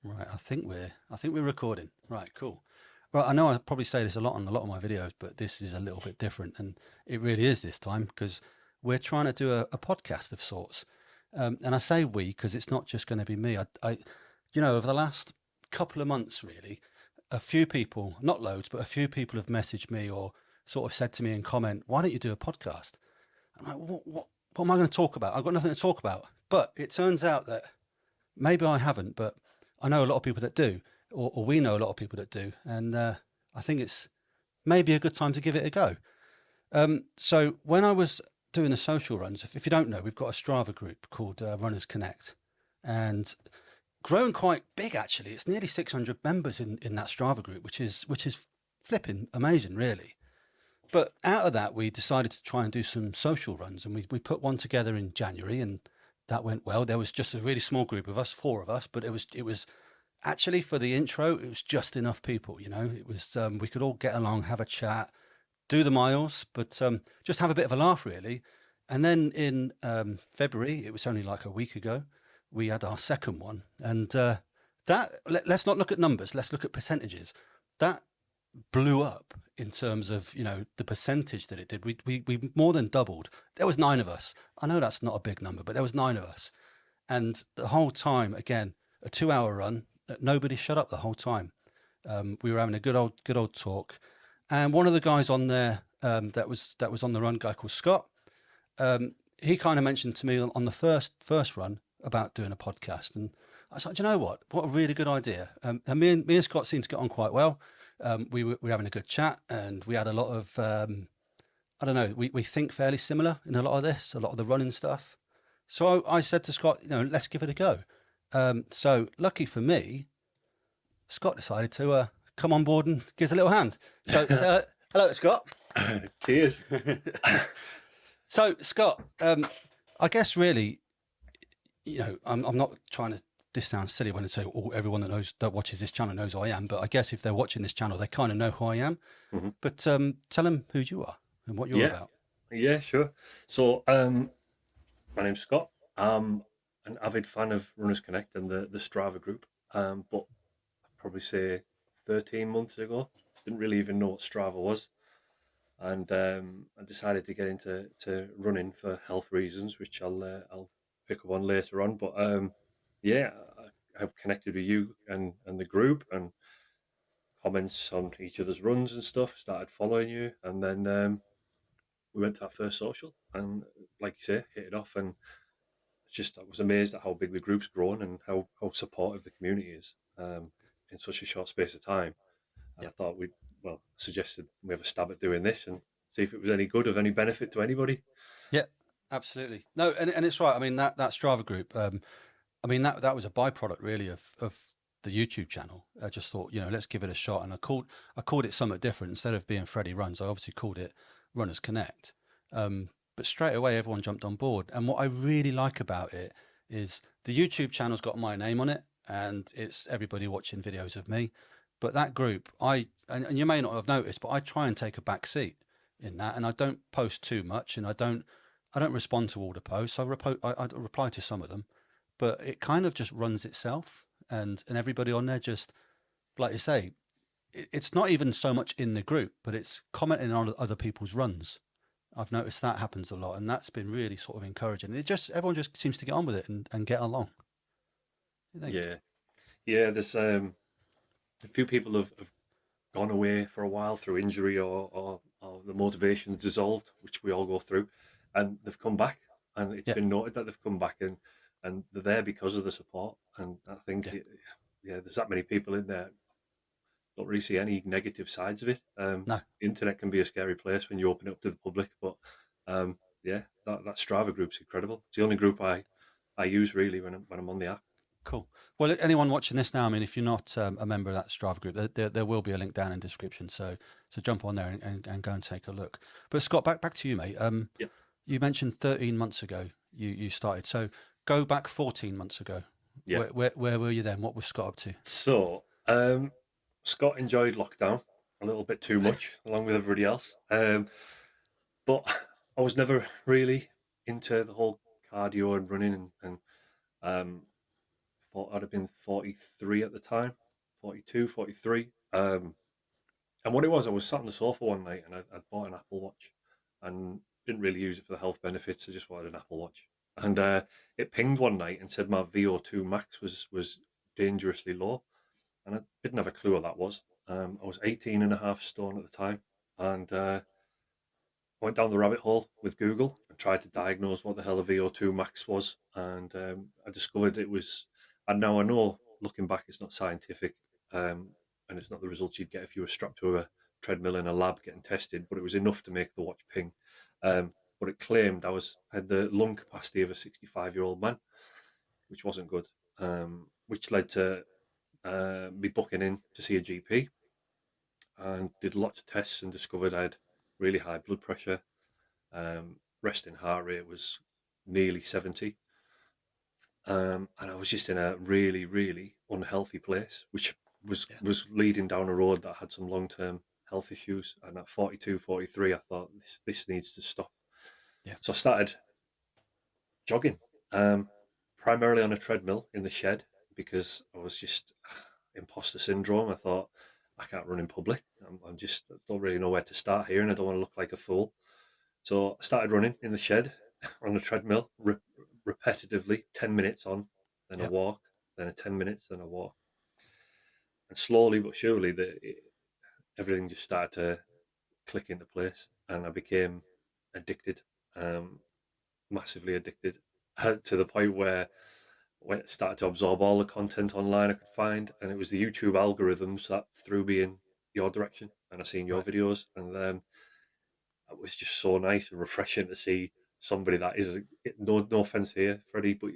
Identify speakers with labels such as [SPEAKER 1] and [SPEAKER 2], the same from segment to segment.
[SPEAKER 1] Right, I think we're recording. Right, cool. Well, I know I probably say this a lot on a lot of my videos, but this is a little bit different, and it really is this time because we're trying to do a podcast of sorts. And I say we because it's not just going to be me. Over the last couple of months, really, a few people, not loads, but a few people have messaged me or sort of said to me in comment, "Why don't you do a podcast?" I'm like, what am I going to talk about? I've got nothing to talk about. But it turns out that maybe I haven't, but I know a lot of people that do, or we know a lot of people that do, and I think it's maybe a good time to give it a go. So when I was doing the social runs, if you don't know, we've got a Strava group called Runners Connect, and grown quite big actually. It's nearly 600 members in that Strava group, which is flipping amazing, really. But out of that, we decided to try and do some social runs, and we put one together in January, and that went well. There was just a really small group of us, four of us, but it was actually for the intro, it was just enough people. It was we could all get along, have a chat, do the miles, but just have a bit of a laugh, really. And then in February, it was only like a week ago, we had our second one, and let's not look at numbers. Let's look at percentages. That blew up in terms of the percentage that it did. We more than doubled. There was 9 of us. I know that's not a big number, but there was 9 of us, and the whole time, again, a 2-hour run. Nobody shut up the whole time. We were having a good old talk, and one of the guys on there that was on the run, a guy called Scott. He kind of mentioned to me on the first run about doing a podcast, and I was like, do you know what? What a really good idea. And me and Scott seemed to get on quite well. We were having a good chat, and we had a lot of I don't know. We think fairly similar in a lot of the running stuff. So I said to Scott, let's give it a go. So lucky for me, Scott decided to come on board and give us a little hand. So hello, Scott.
[SPEAKER 2] Cheers.
[SPEAKER 1] So Scott, I guess really, I'm not trying to. This sounds silly when I say everyone that watches this channel knows who I am, but I guess if they're watching this channel, they kind of know who I am.
[SPEAKER 2] Mm-hmm.
[SPEAKER 1] But tell them who you are and what you're about.
[SPEAKER 2] Yeah, sure. So my name's Scott. I'm an avid fan of Runners Connect and the Strava group. But I'd probably say 13 months ago, didn't really even know what Strava was. And I decided to get into running for health reasons, which I'll pick up on later on. But yeah, I've connected with you and the group, and comments on each other's runs and stuff. Started following you, and then we went to our first social, and like you say, hit it off. And I was amazed at how big the group's grown and how supportive the community is in such a short space of time. And I thought suggested we have a stab at doing this and see if it was any good, of any benefit to anybody.
[SPEAKER 1] Yeah, absolutely. No, and it's right. I mean that Strava group. I mean that was a byproduct really of the YouTube channel. I just thought, let's give it a shot, and I called it something different. Instead of being Freddie Runs, I obviously called it Runners Connect. But straight away, everyone jumped on board. And what I really like about it is the YouTube channel's got my name on it, and it's everybody watching videos of me. But that group, and you may not have noticed, but I try and take a back seat in that, and I don't post too much, and I don't respond to all the posts. I reply to some of them, but it kind of just runs itself, and everybody on there just, like you say, it's not even so much in the group, but it's commenting on other people's runs. I've noticed that happens a lot, and that's been really sort of encouraging. Everyone just seems to get on with it and get along. You think?
[SPEAKER 2] Yeah. There's a few people have gone away for a while through injury or the motivation's dissolved, which we all go through, and they've come back, and it's been noted that they've come back and they're there because of the support. And I think there's that many people in there. Don't really see any negative sides of it.
[SPEAKER 1] No.
[SPEAKER 2] The internet can be a scary place when you open it up to the public, but that Strava group's incredible. It's the only group I use really when I'm on the app.
[SPEAKER 1] Cool. Well, anyone watching this now, I mean, if you're not a member of that Strava group, there will be a link down in the description. So jump on there and go and take a look. But Scott, back to you, mate. You mentioned 13 months ago you started. So go back 14 months ago.
[SPEAKER 2] Yeah.
[SPEAKER 1] Where were you then? What was Scott up to?
[SPEAKER 2] So Scott enjoyed lockdown a little bit too much, along with everybody else. But I was never really into the whole cardio and running and I'd have been 43 at the time, 42, 43. And what it was, I was sat on the sofa one night and I'd bought an Apple Watch and didn't really use it for the health benefits. I just wanted an Apple Watch. And it pinged one night and said my VO2 max was dangerously low. And I didn't have a clue what that was. I was 18 and a half stone at the time. And I went down the rabbit hole with Google and tried to diagnose what the hell a VO2 max was. And I discovered it was, and now I know, looking back, it's not scientific. And it's not the results you'd get if you were strapped to a treadmill in a lab getting tested, but it was enough to make the watch ping. But it claimed I had the lung capacity of a 65-year-old man, which wasn't good, which led to me booking in to see a GP and did lots of tests and discovered I had really high blood pressure. Resting heart rate was nearly 70. And I was just in a really, really unhealthy place, which
[SPEAKER 1] Yeah.
[SPEAKER 2] was leading down a road that had some long term health issues. And at 42, 43, I thought this needs to stop.
[SPEAKER 1] Yeah.
[SPEAKER 2] So I started jogging, primarily on a treadmill in the shed because I was just imposter syndrome. I thought I can't run in public. I'm just I don't really know where to start here, and I don't want to look like a fool. So I started running in the shed on the treadmill repetitively, 10 minutes on, then a
[SPEAKER 1] Yeah.
[SPEAKER 2] walk, then a 10 minutes, then a walk, and slowly but surely everything just started to click into place, and I became addicted, um, massively addicted, to the point where I started to absorb all the content online I could find, and it was the YouTube algorithms that threw me in your direction, and I seen your
[SPEAKER 1] Right.
[SPEAKER 2] videos, and it was just so nice and refreshing to see somebody that is no offense here, Freddie, but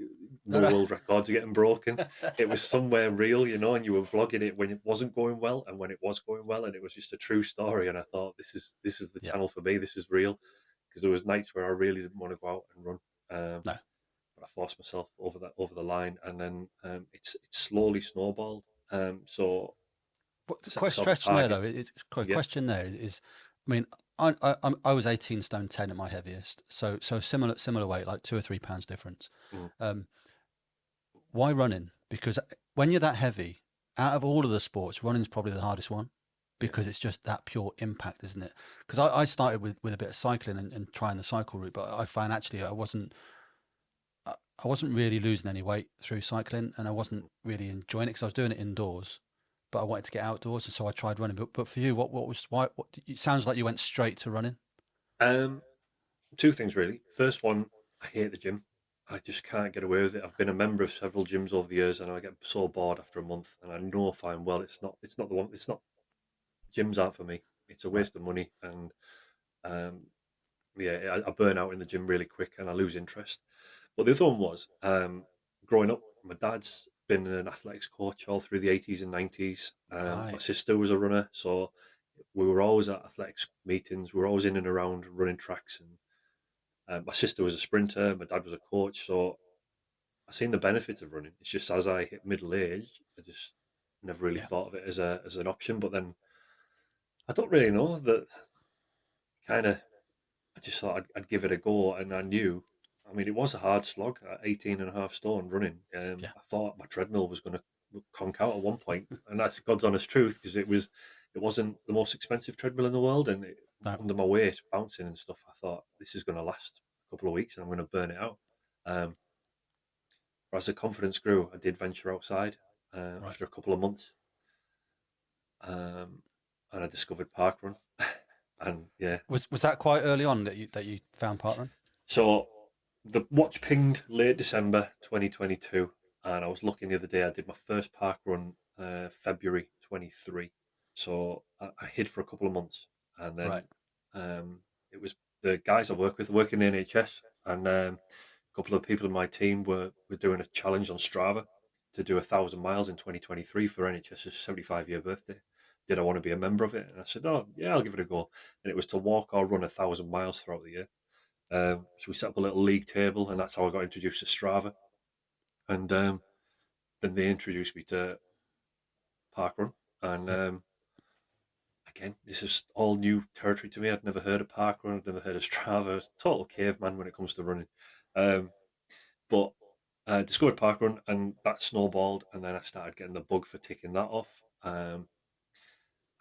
[SPEAKER 1] No,
[SPEAKER 2] no
[SPEAKER 1] no.
[SPEAKER 2] world records are getting broken. It was somewhere real, and you were vlogging it when it wasn't going well and when it was going well, and it was just a true story. And I thought, this is the
[SPEAKER 1] Yeah.
[SPEAKER 2] channel for me. This is real, because there was nights where I really didn't want to go out and run.
[SPEAKER 1] No.
[SPEAKER 2] But I forced myself over the line, and then it's slowly snowballed. So
[SPEAKER 1] But the
[SPEAKER 2] set myself a
[SPEAKER 1] question there,
[SPEAKER 2] target.
[SPEAKER 1] though, it's a
[SPEAKER 2] Yeah.
[SPEAKER 1] question there is, I mean, I was 18 stone 10 at my heaviest, so similar weight, like 2 or 3 pounds difference.
[SPEAKER 2] Mm,
[SPEAKER 1] Um, why running? Because when you're that heavy, out of all of the sports, running's probably the hardest one
[SPEAKER 2] yeah.
[SPEAKER 1] because it's just that pure impact, isn't it? Because I started with a bit of cycling and trying the cycle route, but I found actually I wasn't really losing any weight through cycling, and I wasn't really enjoying it because I was doing it indoors, but I wanted to get outdoors, and so I tried running. But for you, what was why? What it sounds like you went straight to running.
[SPEAKER 2] Um, Two things really. First one, I hate the gym. I just can't get away with it. I've been a member of several gyms over the years, and I get so bored after a month. And I know fine well it's not the one. It's not gyms aren't for me. It's a
[SPEAKER 1] Right.
[SPEAKER 2] waste of money, and um, yeah, I burn out in the gym really quick, and I lose interest. But the other one was growing up. My dad's been an athletics coach all through the 80s and 90s. My
[SPEAKER 1] Right.
[SPEAKER 2] sister was a runner, so we were always at athletics meetings. We were always in and around running tracks, and my sister was a sprinter. My dad was a coach, so I seen the benefits of running. It's just as I hit middle age, I just never really
[SPEAKER 1] Yeah.
[SPEAKER 2] thought of it as an option. But then I don't really know that kind of. I just thought I'd give it a go, and I knew. I mean, it was a hard slog at 18 and a half stone running.
[SPEAKER 1] Yeah.
[SPEAKER 2] I thought my treadmill was going to conk out at one point, and that's God's honest truth because it wasn't the most expensive treadmill in the world, and
[SPEAKER 1] No.
[SPEAKER 2] under my weight, bouncing and stuff. I thought this is going to last a couple of weeks, and I'm going to burn it out. Um, but as the confidence grew, I did venture outside
[SPEAKER 1] Right.
[SPEAKER 2] after a couple of months, um, and I discovered parkrun, and yeah.
[SPEAKER 1] Was that quite early on that you found parkrun?
[SPEAKER 2] So the watch pinged late December 2022, and I was looking the other day. I did my first park run February 23. So I hid for a couple of months, and
[SPEAKER 1] Right.
[SPEAKER 2] then it was the guys I work with, I work in the NHS, and a couple of people in my team were doing a challenge on Strava to do 1,000 miles in 2023 for NHS's 75-year birthday. Did I want to be a member of it? And I said, oh yeah, I'll give it a go. And it was to walk or run 1,000 miles throughout the year. So we set up a little league table, and that's how I got introduced to Strava. And then they introduced me to parkrun. And
[SPEAKER 1] Yep.
[SPEAKER 2] again, this is all new territory to me. I'd never heard of parkrun. I'd never heard of Strava. I was a total caveman when it comes to running. Um, but Discovered parkrun, and that snowballed, and then I started getting the bug for ticking that off, and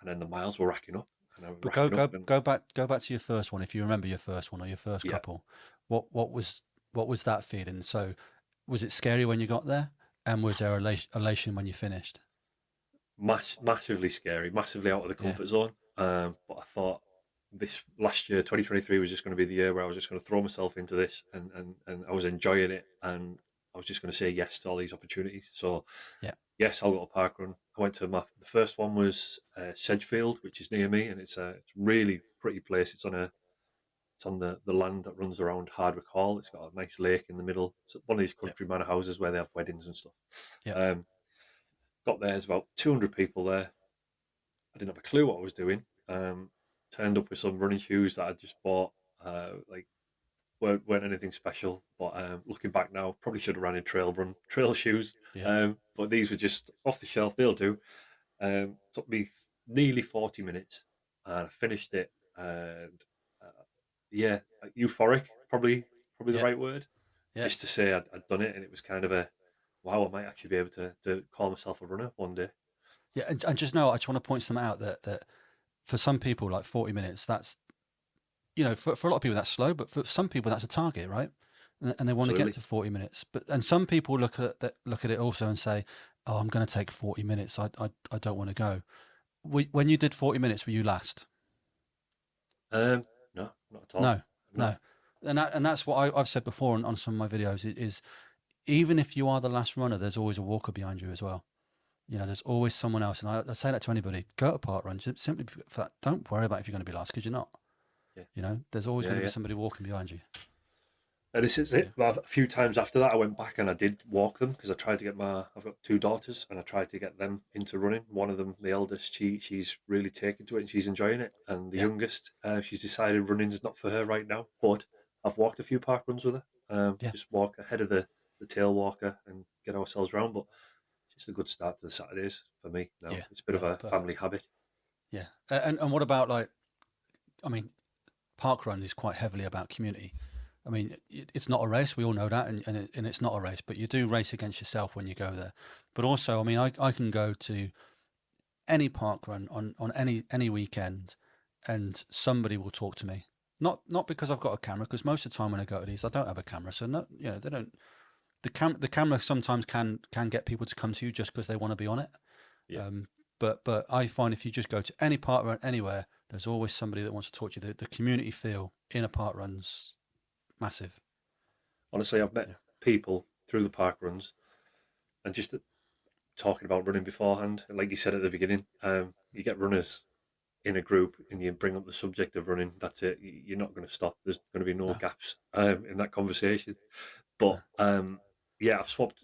[SPEAKER 2] then the miles were racking up, and I was
[SPEAKER 1] But go
[SPEAKER 2] racking up,
[SPEAKER 1] go
[SPEAKER 2] and
[SPEAKER 1] go back to your first one if you remember your first one or your first
[SPEAKER 2] yeah,
[SPEAKER 1] couple. What was that feeling? So was it scary when you got there, and was there elation when you finished?
[SPEAKER 2] massively scary, massively out of the
[SPEAKER 1] Yeah,
[SPEAKER 2] comfort zone. But I thought this last year, 2023, was just going to be the year where I was just going to throw myself into this, and I was enjoying it, and I was just going to say yes to all these opportunities. So
[SPEAKER 1] yeah,
[SPEAKER 2] yes, I'll go to parkrun. I went to the first one was Sedgefield, which is near me, and it's a really pretty place. It's on the land that runs around Hardwick Hall. It's got a nice lake in the middle. It's one of these
[SPEAKER 1] yeah,
[SPEAKER 2] country manor houses where they have weddings and stuff.
[SPEAKER 1] yeah,
[SPEAKER 2] Um, got there, there's about 200 people there. I didn't have a clue what I was doing. Turned up with some running shoes that I just bought. Like weren't anything special, but looking back now, probably should have ran in trail shoes.
[SPEAKER 1] yeah.
[SPEAKER 2] But these were just off the shelf. They'll do. Took me nearly 40 minutes, and I finished it. And yeah, euphoric, probably the
[SPEAKER 1] Yeah,
[SPEAKER 2] right word,
[SPEAKER 1] yeah,
[SPEAKER 2] just to say I'd done it, and it was kind of a wow. I might actually be able to call myself a runner one day.
[SPEAKER 1] yeah. And just know, I just want to point something out that for some people, like 40 minutes, that's for a lot of people that's slow, but for some people that's a target, right? And they want to get
[SPEAKER 2] Absolutely.
[SPEAKER 1] to 40 minutes. And some people look at it also and say, "Oh, I'm going to take 40 minutes. I don't want to go." When you did 40 minutes, were you last?
[SPEAKER 2] No, not at all.
[SPEAKER 1] No,
[SPEAKER 2] No.
[SPEAKER 1] no. And that's what I've said before on some of my videos is even if you are the last runner, there's always a walker behind you as well. There's always someone else. And I say that to anybody, go to park run simply for that. Don't worry about if you're going to be last because you're not.
[SPEAKER 2] Yeah.
[SPEAKER 1] There's always
[SPEAKER 2] Yeah.
[SPEAKER 1] going to be
[SPEAKER 2] Yeah.
[SPEAKER 1] somebody walking behind you.
[SPEAKER 2] And this is
[SPEAKER 1] Yeah.
[SPEAKER 2] it. Well, a few times after that, I went back and I did walk them because I tried to get I've got two daughters, and I tried to get them into running. One of them, the eldest, she's really taken to it and she's enjoying it. And the
[SPEAKER 1] Yeah.
[SPEAKER 2] youngest, she's decided running's not for her right now. But I've walked a few park runs with her.
[SPEAKER 1] Yeah.
[SPEAKER 2] Just walk ahead of the tail walker and get ourselves round. But it's just a good start to the Saturdays for me now.
[SPEAKER 1] Yeah.
[SPEAKER 2] It's a bit of
[SPEAKER 1] Yeah.
[SPEAKER 2] a
[SPEAKER 1] Perfect.
[SPEAKER 2] family habit.
[SPEAKER 1] Yeah. And what about like, I mean, park run is quite heavily about community. I mean, it's not a race. We all know that, and it's not a race. But you do race against yourself when you go there. But also, I mean, I can go to any park run on any weekend, and somebody will talk to me. Not because I've got a camera, because most of the time when I go to these, I don't have a camera. So no, they don't. The camera sometimes can get people to come to you just because they want to be on it.
[SPEAKER 2] Yeah.
[SPEAKER 1] Um, but I find if you just go to any park run anywhere, there's always somebody that wants to talk to you. The community feel in a park run's massive.
[SPEAKER 2] Honestly, I've met
[SPEAKER 1] Yeah,
[SPEAKER 2] people through the park runs, and just talking about running beforehand. Like you said at the beginning, you get runners in a group and you bring up the subject of running. That's it. You're not going to stop. There's going to be no
[SPEAKER 1] no,
[SPEAKER 2] gaps in that conversation.
[SPEAKER 1] no,
[SPEAKER 2] But yeah, I've swapped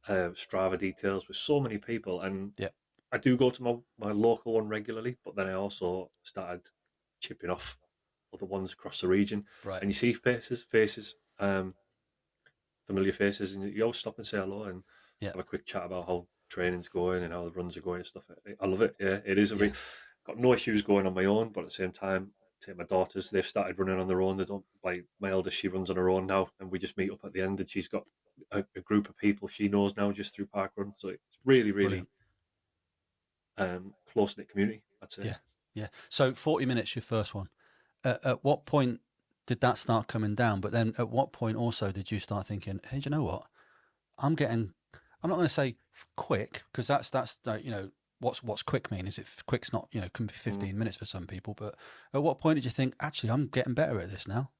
[SPEAKER 2] Strava details with so many people, and
[SPEAKER 1] yeah,
[SPEAKER 2] I do go to my local one regularly. But then I also started chipping off other ones across the region,
[SPEAKER 1] right,
[SPEAKER 2] and you see faces. Familiar faces, and you always stop and say hello and
[SPEAKER 1] yeah,
[SPEAKER 2] have a quick chat about how training's going and how the runs are going and stuff. I love it. Yeah, it is.
[SPEAKER 1] yeah,
[SPEAKER 2] Got no issues going on my own, but at the same time, take my daughters. They've started running on their own. They don't like my eldest. She runs on her own now, and we just meet up at the end. And she's got a group of people she knows now just through parkrun. So it's really, really
[SPEAKER 1] brilliant.
[SPEAKER 2] close knit community, I'd say.
[SPEAKER 1] Yeah, yeah. So 40 minutes, your first one. At what point did that start coming down? But then at what point also did you start thinking, hey, do you know what? I'm getting. I'm not going to say quick because that's what's quick mean? Is it quick's not can be
[SPEAKER 2] Mm.
[SPEAKER 1] 15 minutes for some people, but at what point did you think actually I'm getting better at this now?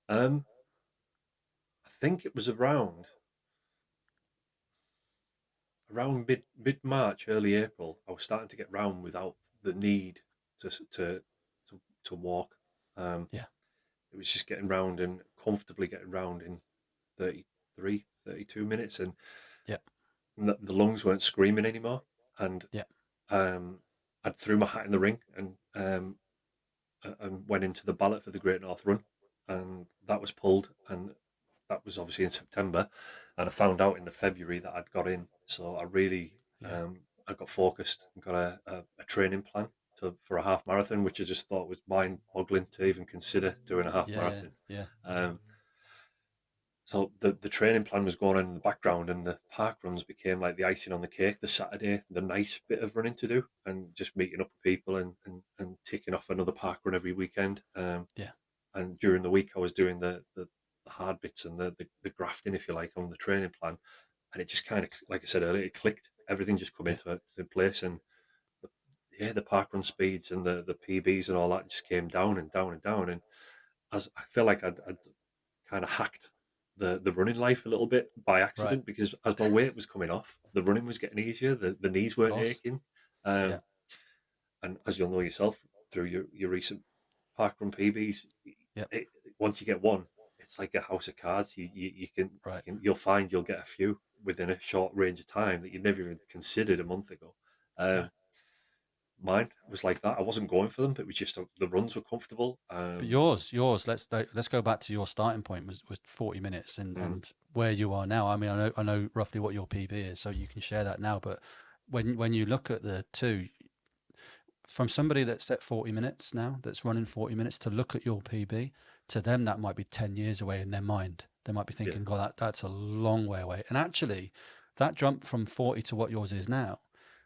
[SPEAKER 2] Um, I think it was around mid March, early April. I was starting to get round without the need to to walk. Um,
[SPEAKER 1] Yeah,
[SPEAKER 2] it was just getting round and comfortably getting round in 33, 32 minutes, and
[SPEAKER 1] yeah,
[SPEAKER 2] the lungs weren't screaming anymore. And
[SPEAKER 1] yeah,
[SPEAKER 2] um, I threw my hat in the ring and went into the ballot for the Great North Run, and that was pulled, and that was obviously in September, and I found out in the February that I'd got in. So I really,
[SPEAKER 1] yeah,
[SPEAKER 2] I got focused and got a training plan for a half marathon, which I just thought was mind-boggling to even consider doing a half
[SPEAKER 1] yeah,
[SPEAKER 2] marathon.
[SPEAKER 1] yeah,
[SPEAKER 2] Um, So the training plan was going on in the background, and the park runs became like the icing on the cake. The Saturday, the nice bit of running to do, and just meeting up with people and ticking off another park run every weekend.
[SPEAKER 1] Yeah.
[SPEAKER 2] And during the week, I was doing the hard bits and the grafting, if you like, on the training plan. And it just kind of, like I said earlier, it clicked. Everything just come
[SPEAKER 1] Yeah.
[SPEAKER 2] into place, and the, yeah, the park run speeds and the PBs and all that just came down and down and down. And as I feel like I'd kind of hacked the running life a little bit by
[SPEAKER 1] Right.
[SPEAKER 2] accident, because as my weight was coming off, the running was getting easier. The knees
[SPEAKER 1] Of
[SPEAKER 2] weren't
[SPEAKER 1] course.
[SPEAKER 2] aching.
[SPEAKER 1] Yeah.
[SPEAKER 2] Um, and as you'll know yourself through your recent parkrun PBs,
[SPEAKER 1] Yep.
[SPEAKER 2] it, once you get one, it's like a house of cards.
[SPEAKER 1] Right.
[SPEAKER 2] You'll find you'll get a few within a short range of time that you never even considered a month ago.
[SPEAKER 1] No.
[SPEAKER 2] Um, Mine was like that. I wasn't going for them, but it was just the runs were comfortable.
[SPEAKER 1] But yours. Let's go back to your starting point was 40 minutes
[SPEAKER 2] Mm,
[SPEAKER 1] and where you are now. I mean, I know roughly what your PB is, so you can share that now. But when you look at the two, from somebody that's at 40 minutes now, that's running 40 minutes, to look at your PB, to them that might be 10 years away in their mind. They might be
[SPEAKER 2] yeah,
[SPEAKER 1] thinking, God, that's a long way away. And actually, that jump from 40 to what yours is now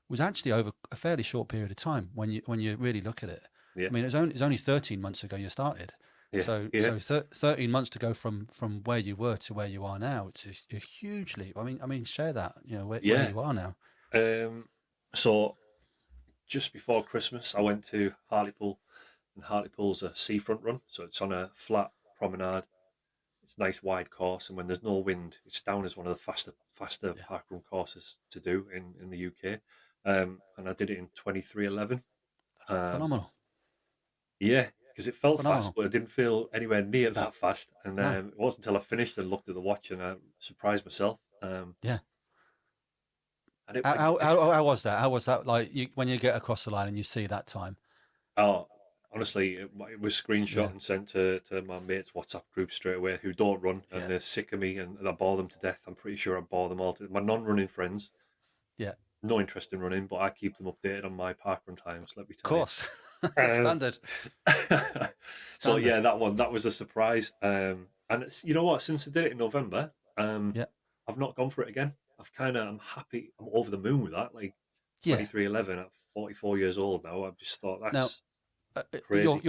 [SPEAKER 1] was actually over a fairly short period of time when you really look at it.
[SPEAKER 2] yeah,
[SPEAKER 1] I mean, it was only 13 months ago you started.
[SPEAKER 2] yeah,
[SPEAKER 1] So
[SPEAKER 2] yeah,
[SPEAKER 1] so 13 months to go from where you were to where you are now, it's a huge leap. I mean, share that, where
[SPEAKER 2] yeah.
[SPEAKER 1] you are now.
[SPEAKER 2] So just before Christmas, I went to Hartlepool, and Hartlepool's a seafront run, so it's on a flat promenade. It's a nice wide course, and when there's no wind, it's down as one of the faster
[SPEAKER 1] Yeah.
[SPEAKER 2] parkrun courses to do in the UK. And I did it in 23:11. Um,
[SPEAKER 1] Phenomenal.
[SPEAKER 2] yeah, because it felt fast,
[SPEAKER 1] Phenomenal.
[SPEAKER 2] but it didn't feel anywhere near that fast. And
[SPEAKER 1] No.
[SPEAKER 2] it wasn't until I finished and looked at the watch and I surprised myself.
[SPEAKER 1] Yeah.
[SPEAKER 2] And it
[SPEAKER 1] How,
[SPEAKER 2] went.
[SPEAKER 1] how, how, how was that? How was that like when you get across the line and you see that time?
[SPEAKER 2] Oh, honestly, it was screenshot
[SPEAKER 1] Yeah.
[SPEAKER 2] and sent to my mates' WhatsApp group straight away, who don't run, and
[SPEAKER 1] Yeah.
[SPEAKER 2] they're sick of me, and I bore them to death. I'm pretty sure I bore them all to my non-running friends.
[SPEAKER 1] Yeah.
[SPEAKER 2] No interest in running, but I keep them updated on my parkrun times. Let me
[SPEAKER 1] Of
[SPEAKER 2] tell you.
[SPEAKER 1] course.
[SPEAKER 2] Uh,
[SPEAKER 1] Standard.
[SPEAKER 2] so
[SPEAKER 1] Standard.
[SPEAKER 2] yeah, that was a surprise. And it's, you know what? Since I did it in November,
[SPEAKER 1] Yeah.
[SPEAKER 2] I've not gone for it again. I'm happy. I'm over the moon with that. Like
[SPEAKER 1] Yeah.
[SPEAKER 2] 23:11 at 44 years old now. I've just thought
[SPEAKER 1] Now,
[SPEAKER 2] that's
[SPEAKER 1] your
[SPEAKER 2] crazy.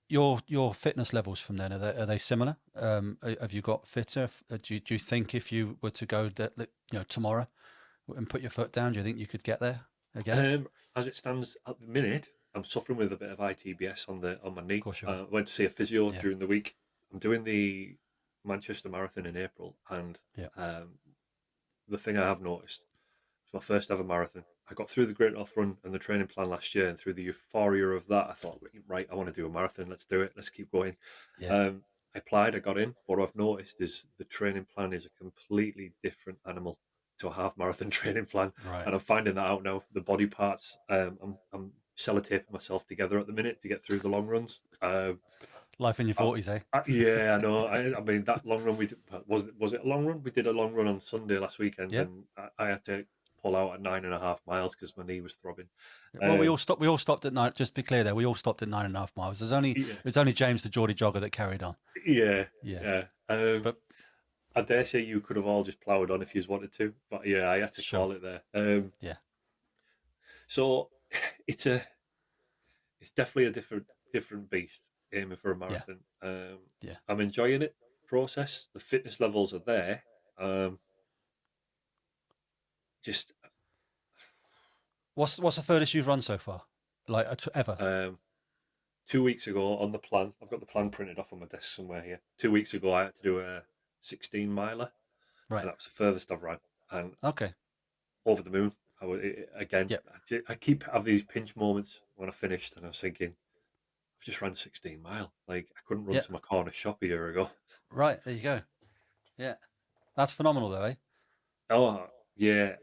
[SPEAKER 1] your your fitness levels from then, are they similar? Have you got fitter? Do you think if you were to go tomorrow and put your foot down, do you think you could get there again?
[SPEAKER 2] As it stands at the minute, I'm suffering with a bit of ITBS on my
[SPEAKER 1] Of
[SPEAKER 2] knee.
[SPEAKER 1] course you are.
[SPEAKER 2] I went to see a physio
[SPEAKER 1] Yeah.
[SPEAKER 2] during the week. I'm doing the Manchester Marathon in April, and
[SPEAKER 1] Yeah.
[SPEAKER 2] um, the thing I have noticed, it's my first ever marathon. I got through the Great North Run and the training plan last year, and through the euphoria of that, I thought, right, I want to do a marathon. Let's do it. Let's keep going.
[SPEAKER 1] Yeah.
[SPEAKER 2] Um, I applied. I got in. What I've noticed is the training plan is a completely different animal to a half marathon training plan,
[SPEAKER 1] Right.
[SPEAKER 2] and I'm finding that out now. The body parts, I'm sellotaping myself together at the minute to get through the long runs.
[SPEAKER 1] Life in your
[SPEAKER 2] I,
[SPEAKER 1] 40s, eh?
[SPEAKER 2] yeah, I know. I mean, that long run we did, was it a long run? We did a long run on Sunday last weekend,
[SPEAKER 1] Yeah.
[SPEAKER 2] and I had to pull out at 9.5 miles because my knee was throbbing.
[SPEAKER 1] Well, we all
[SPEAKER 2] Um,
[SPEAKER 1] stopped. We all stopped at nine. Just to be clear, there, we all stopped at 9.5 miles. It
[SPEAKER 2] yeah,
[SPEAKER 1] was only James the Geordie jogger that carried on.
[SPEAKER 2] yeah,
[SPEAKER 1] Yeah,
[SPEAKER 2] yeah.
[SPEAKER 1] but
[SPEAKER 2] I dare say you could have all just ploughed on if you wanted to, but yeah, I had to
[SPEAKER 1] sure.
[SPEAKER 2] call it there.
[SPEAKER 1] Yeah,
[SPEAKER 2] So it's a, it's definitely a different beast aiming for a
[SPEAKER 1] yeah,
[SPEAKER 2] marathon.
[SPEAKER 1] yeah.
[SPEAKER 2] I'm enjoying it. Process. The fitness levels are there. Just
[SPEAKER 1] What's the furthest you've run so far? Like ever?
[SPEAKER 2] um, 2 weeks ago on the plan, I've got the plan printed off on my desk somewhere here. 2 weeks ago, I had to do a 16 miler,
[SPEAKER 1] Right.
[SPEAKER 2] and that was the furthest I've run, and
[SPEAKER 1] Okay.
[SPEAKER 2] over the moon. Again,
[SPEAKER 1] Yep.
[SPEAKER 2] I keep have these pinch moments when I finished, and I was thinking, I've just ran 16 mile. Like I couldn't run
[SPEAKER 1] Yeah.
[SPEAKER 2] to my corner shop a year ago.
[SPEAKER 1] Right. There you go. Yeah. That's phenomenal, though, eh?
[SPEAKER 2] Oh yeah,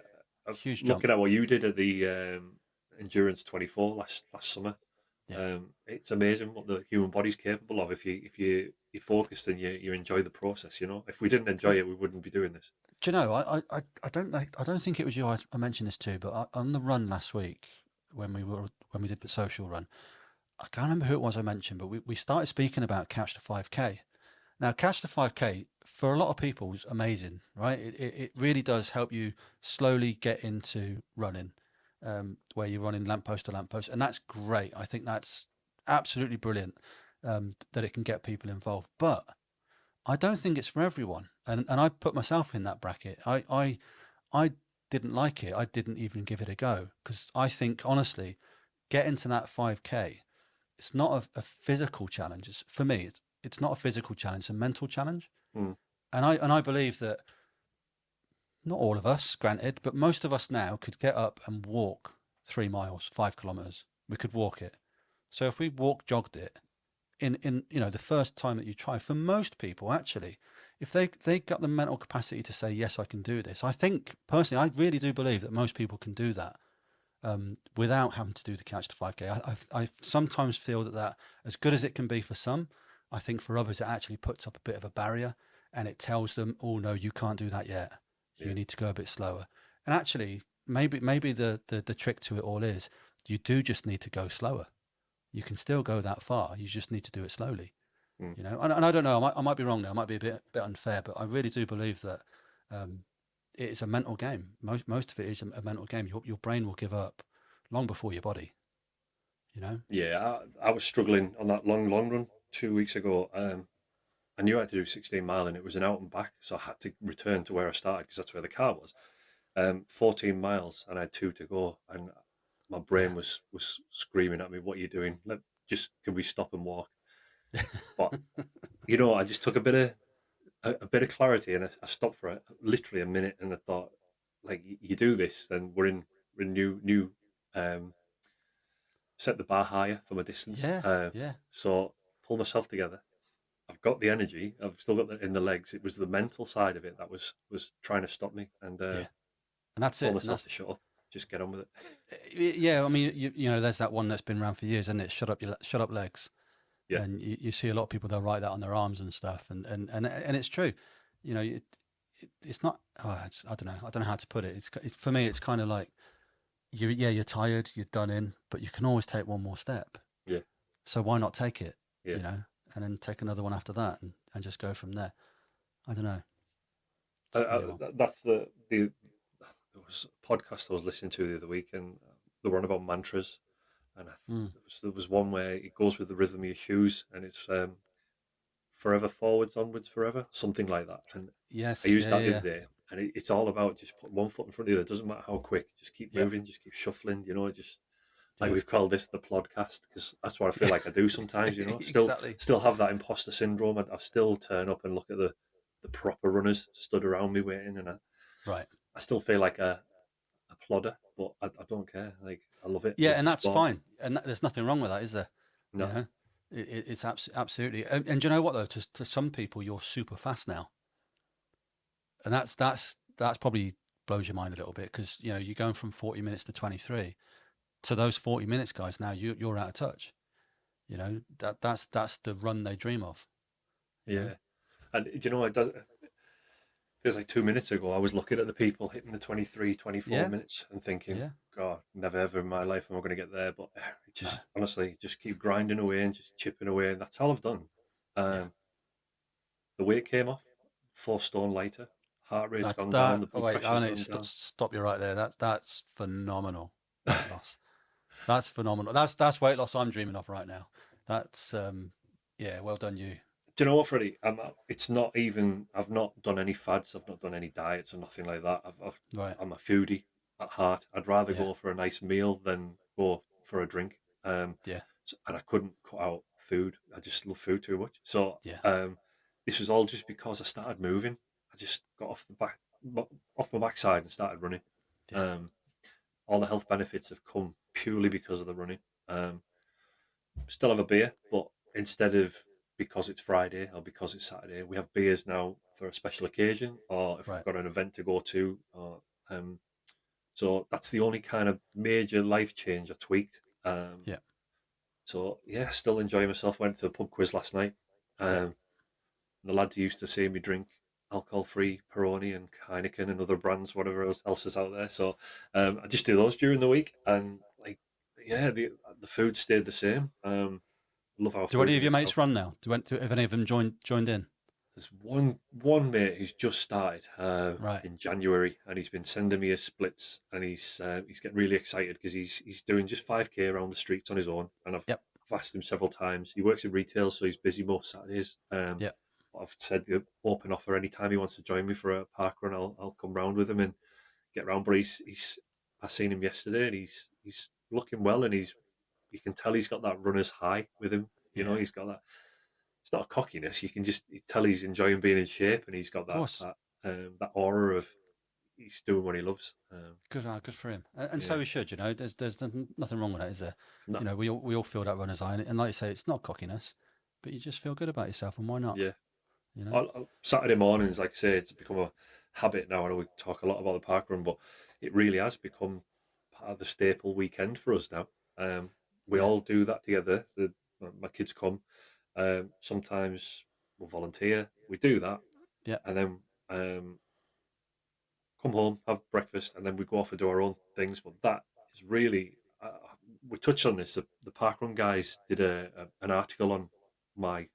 [SPEAKER 1] Huge jump.
[SPEAKER 2] looking at what you did at the Endurance 24 last summer.
[SPEAKER 1] Yeah.
[SPEAKER 2] It's amazing what the human body's capable of if you focused and you enjoy the process. You know, if we didn't enjoy
[SPEAKER 1] Well,
[SPEAKER 2] it, we wouldn't be doing this.
[SPEAKER 1] do you know? I don't know. I don't think it was you. I mentioned this too, but on the run last week when we did the social run, I can't remember who it was I mentioned, but we started speaking about Couch to 5K. Now, Catch the 5K for a lot of people is amazing, right? It really does help you slowly get into running, where you're running lamppost to lamppost, and that's great. I think that's absolutely brilliant, that it can get people involved. But I don't think it's for everyone, and I put myself in that bracket. I didn't like it. I didn't even give it a go because I think honestly, getting to that 5K, it's not a physical challenge. For me, it's not a physical challenge, it's a mental challenge.
[SPEAKER 2] Mm.
[SPEAKER 1] And I believe that not all of us, granted, but most of us now could get up and walk 3 miles, 5 kilometers. We could walk it. So if we jogged it in the first time that you try, for most people actually, if they got the mental capacity to say yes, I can do this. I think personally, I really do believe that most people can do that, without having to do the Catch to 5K. I sometimes feel that as good as it can be for some, I think for others it actually puts up a bit of a barrier, and it tells them, oh no, you can't do that yet. You
[SPEAKER 2] Yeah.
[SPEAKER 1] need to go a bit slower. And actually, maybe the trick to it all is you do just need to go slower. You can still go that far. You just need to do it slowly.
[SPEAKER 2] Mm.
[SPEAKER 1] And I don't know. I might be wrong there. I might be a bit unfair, but I really do believe that, it's a mental game. Most of it is a mental game. Your brain will give up long before your body. You know.
[SPEAKER 2] Yeah, I was struggling on that long run 2 weeks ago. I knew I had to do 16 mile and it was an out and back, so I had to return to where I started because that's where the car was. 14 miles and I had two to go, and my
[SPEAKER 1] Yeah.
[SPEAKER 2] brain was screaming at me, "What are you doing? Can we stop and walk?" But I just took a bit of clarity, and I stopped for literally a minute, and I thought, like, you do this, then we're in new um, set the bar higher for my distance.
[SPEAKER 1] Yeah. Yeah.
[SPEAKER 2] So pull myself together. I've got the energy. I've still got in the legs. It was the mental side of it that was trying to stop me, and
[SPEAKER 1] Yeah. And that's
[SPEAKER 2] told
[SPEAKER 1] it. And
[SPEAKER 2] myself
[SPEAKER 1] that's
[SPEAKER 2] to shut up, just get on with it.
[SPEAKER 1] yeah. I mean, there's that one that's been around for years, isn't it? Shut up, legs.
[SPEAKER 2] Yeah,
[SPEAKER 1] And you see a lot of people, they'll write that on their arms and stuff, and it's true. It's not. I don't know. I don't know how to put it. It's for me. It's kind of like you're tired, you're done in, but you can always take one more step.
[SPEAKER 2] yeah,
[SPEAKER 1] So why not take it?
[SPEAKER 2] yeah.
[SPEAKER 1] And then take another one after that, and just go from there. I don't know. It's
[SPEAKER 2] I,
[SPEAKER 1] a
[SPEAKER 2] I,
[SPEAKER 1] funny one.
[SPEAKER 2] that's the there was a podcast I was listening to the other week, and they were on about mantras, and
[SPEAKER 1] Mm.
[SPEAKER 2] there was one where it goes with the rhythm of your shoes, and it's forever forwards, onwards, forever, something like that. And I
[SPEAKER 1] Yes.
[SPEAKER 2] used
[SPEAKER 1] Yeah.
[SPEAKER 2] that the
[SPEAKER 1] Yeah.
[SPEAKER 2] other day, and it's all about just put one foot in front of the other. It doesn't matter how quick, just keep
[SPEAKER 1] Yeah.
[SPEAKER 2] moving, just keep shuffling. Just like
[SPEAKER 1] Yeah.
[SPEAKER 2] we've called this the plodcast because that's what I feel like I do sometimes. Still
[SPEAKER 1] Exactly.
[SPEAKER 2] still have that imposter syndrome. I still turn up and look at the proper runners stood around me waiting, and
[SPEAKER 1] Right.
[SPEAKER 2] I still feel like a plodder, but I don't care. Like, I love it. I
[SPEAKER 1] Yeah,
[SPEAKER 2] love
[SPEAKER 1] and
[SPEAKER 2] the
[SPEAKER 1] that's
[SPEAKER 2] sport.
[SPEAKER 1] fine, and there's nothing wrong with that, is there? You
[SPEAKER 2] No,
[SPEAKER 1] know, it's absolutely. And do you know what though? To some people, you're super fast now, and that's probably blows your mind a little bit because you're going from 40 minutes to 23 to those 40 minutes, guys. Now you're out of touch. That's the run they dream of. You know.
[SPEAKER 2] yeah. And it does. Feels like 2 minutes ago, I was looking at the people hitting the 23, 24
[SPEAKER 1] Yeah.
[SPEAKER 2] minutes and thinking,
[SPEAKER 1] Yeah.
[SPEAKER 2] God, never ever in my life am I going to get there. But it
[SPEAKER 1] No.
[SPEAKER 2] just, honestly, just keep grinding away and just chipping away. And that's all I've done.
[SPEAKER 1] Yeah.
[SPEAKER 2] Um, the weight came off, 4 stone lighter, heart rate's
[SPEAKER 1] That
[SPEAKER 2] gone down,
[SPEAKER 1] that.
[SPEAKER 2] the
[SPEAKER 1] Oh
[SPEAKER 2] blood
[SPEAKER 1] wait, I
[SPEAKER 2] pressure's
[SPEAKER 1] need to
[SPEAKER 2] gone down.
[SPEAKER 1] stop you right there. That's phenomenal weight loss. That's phenomenal. That's weight loss I'm dreaming of right now. That's yeah, well done you.
[SPEAKER 2] Do you know what, Freddie? It's not even. I've not done any fads. I've not done any diets or nothing like that.
[SPEAKER 1] Right.
[SPEAKER 2] I'm a foodie at heart. I'd rather
[SPEAKER 1] Yeah.
[SPEAKER 2] go for a nice meal than go for a drink.
[SPEAKER 1] Yeah.
[SPEAKER 2] And I couldn't cut out food. I just love food too much. So
[SPEAKER 1] Yeah.
[SPEAKER 2] this was all just because I started moving. I just got off my backside and started running.
[SPEAKER 1] Yeah.
[SPEAKER 2] Um, all the health benefits have come purely because of the running. Um, Still have a beer, but instead of because it's Friday or because it's Saturday, we have beers now for a special occasion or if we've
[SPEAKER 1] Right.
[SPEAKER 2] got an event to go to. Um, so that's the only kind of major life change I tweaked.
[SPEAKER 1] Yeah.
[SPEAKER 2] So yeah, still enjoying myself. Went to the pub quiz last night.
[SPEAKER 1] Yeah.
[SPEAKER 2] The lads used to see me drink alcohol-free Peroni and Heineken and other brands, whatever else is out there. So I just do those during the week, and like, yeah, the food stayed the same. Love our
[SPEAKER 1] Do any
[SPEAKER 2] food
[SPEAKER 1] of
[SPEAKER 2] in
[SPEAKER 1] your
[SPEAKER 2] this
[SPEAKER 1] mates
[SPEAKER 2] house.
[SPEAKER 1] run now? Have any of them joined in?
[SPEAKER 2] there's one mate who's just started
[SPEAKER 1] Right.
[SPEAKER 2] in January, and he's been sending me his splits, and he's getting really excited because he's doing just 5K around the streets on his own, and
[SPEAKER 1] Yep.
[SPEAKER 2] I've asked him several times. He works in retail, so he's busy most Saturdays.
[SPEAKER 1] Yep.
[SPEAKER 2] But I've said open offer anytime he wants to join me for a park run, I'll come round with him and get round. But he's I seen him yesterday, and he's looking well, and you can tell he's got that runner's high with him. You know,
[SPEAKER 1] Yeah.
[SPEAKER 2] he's got that. It's not a cockiness. You can just tell he's enjoying being in shape, and he's got
[SPEAKER 1] Of course.
[SPEAKER 2] that aura of he's doing what he loves.
[SPEAKER 1] Good. Good for him. And
[SPEAKER 2] Yeah,
[SPEAKER 1] so he should. You know, there's nothing wrong with that, is there?
[SPEAKER 2] no,
[SPEAKER 1] You know, we all feel that runner's eye, and like you say, it's not cockiness, but you just feel good about yourself, and why not?
[SPEAKER 2] yeah.
[SPEAKER 1] You know.
[SPEAKER 2] Saturday mornings, like I say, it's become a habit now. I know we talk a lot about the park run, but it really has become part of the staple weekend for us now. We
[SPEAKER 1] Yeah.
[SPEAKER 2] all do that together. My kids come. Sometimes we'll volunteer. We do that,
[SPEAKER 1] Yeah.
[SPEAKER 2] and then come home, have breakfast, and then we go off and do our own things. But that is really, we touched on this. The parkrun guys did an article on my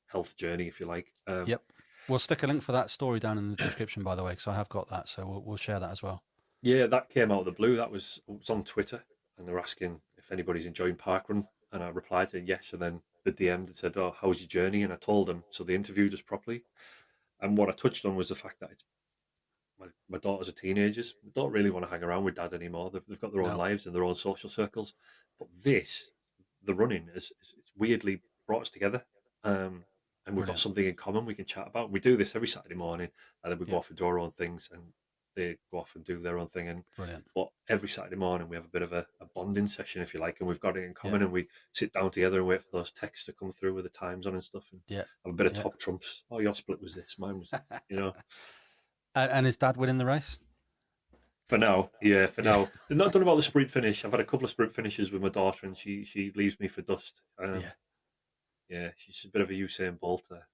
[SPEAKER 2] health journey, if you like.
[SPEAKER 1] Yep. We'll stick a link for that story down in the description, by the way, because I have got that, so we'll share that as well.
[SPEAKER 2] Yeah, that came out of the blue. That was it was on Twitter, and they're asking if anybody's enjoying parkrun, and I replied to yes, and then the DM that said, "Oh, how was your journey?" And I told them, so they interviewed us properly. And what I touched on was the fact that it's my daughters are teenagers. They don't really want to hang around with dad anymore. They've got their own
[SPEAKER 1] No.
[SPEAKER 2] lives and their own social circles. But this, the running, it's weirdly brought us together. And we've got
[SPEAKER 1] Brilliant.
[SPEAKER 2] something in common we can chat about. We do this every Saturday morning, and then we go
[SPEAKER 1] Yeah.
[SPEAKER 2] off and do our own things, and they go off and do their own thing. And
[SPEAKER 1] Brilliant.
[SPEAKER 2] but every Saturday morning we have a bit of a bonding session, if you like, and we've got it in
[SPEAKER 1] Yeah.
[SPEAKER 2] common, and we sit down together and wait for those texts to come through with the times on and stuff, and
[SPEAKER 1] Yeah.
[SPEAKER 2] have a bit of
[SPEAKER 1] Yeah.
[SPEAKER 2] top trumps. Oh, your split was this, mine was, you know.
[SPEAKER 1] And is Dad winning the race?
[SPEAKER 2] For now, yeah, for
[SPEAKER 1] Yeah.
[SPEAKER 2] now. They're not done about the sprint finish. I've had a couple of sprint finishes with my daughter, and she leaves me for dust.
[SPEAKER 1] Yeah.
[SPEAKER 2] Yeah, she's a bit of a Usain Bolt there.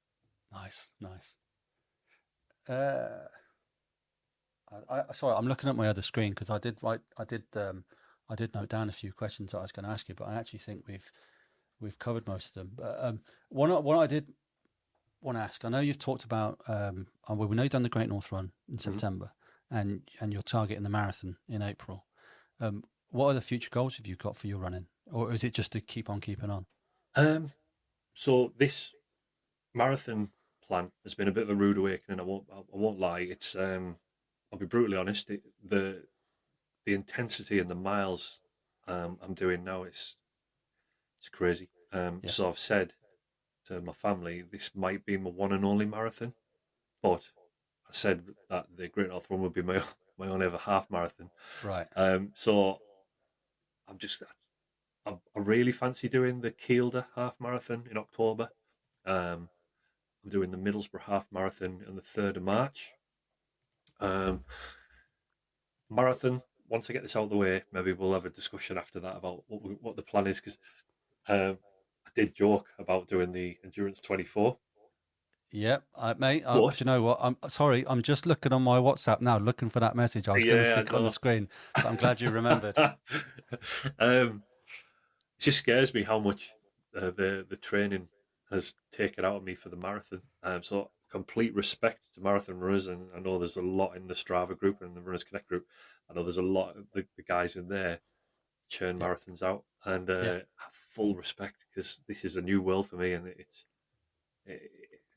[SPEAKER 1] Nice. Nice. Sorry, I'm looking at my other screen because I did note down a few questions that I was going to ask you, but I actually think we've covered most of them. But one I did want to ask. I know you've talked about. Well, we know you've done the Great North Run in September, and you're targeting the marathon in April. What other future goals have you got for your running, or is it just to keep on keeping on?
[SPEAKER 2] So this marathon plan has been a bit of a rude awakening. I won't lie. It's I'll be brutally honest. The intensity and the miles I'm doing now, it's crazy.
[SPEAKER 1] Yeah.
[SPEAKER 2] So I've said to my family, this might be my one and only marathon, but I said that the Great North Run would be my own ever half marathon.
[SPEAKER 1] Right.
[SPEAKER 2] So I really fancy doing the Kielder half marathon in October. I'm doing the Middlesbrough half marathon on the 3rd of March. Marathon, once I get this out of the way, maybe we'll have a discussion after that about what the plan is, because I did joke about doing the Endurance 24.
[SPEAKER 1] Yep, mate. Do
[SPEAKER 2] But
[SPEAKER 1] you know what? I'm sorry. I'm just looking on my WhatsApp now, looking for that message. I was going to
[SPEAKER 2] yeah, I
[SPEAKER 1] stick it on the
[SPEAKER 2] know.
[SPEAKER 1] screen, but I'm glad you remembered.
[SPEAKER 2] It just scares me how much the training has taken out of me for the marathon. So complete respect to marathon runners, and I know there's a lot in the Strava group and the Runners Connect group. I know there's a lot of the guys in there churn
[SPEAKER 1] Yeah,
[SPEAKER 2] marathons out, and
[SPEAKER 1] yeah,
[SPEAKER 2] have full respect, because this is a new world for me, and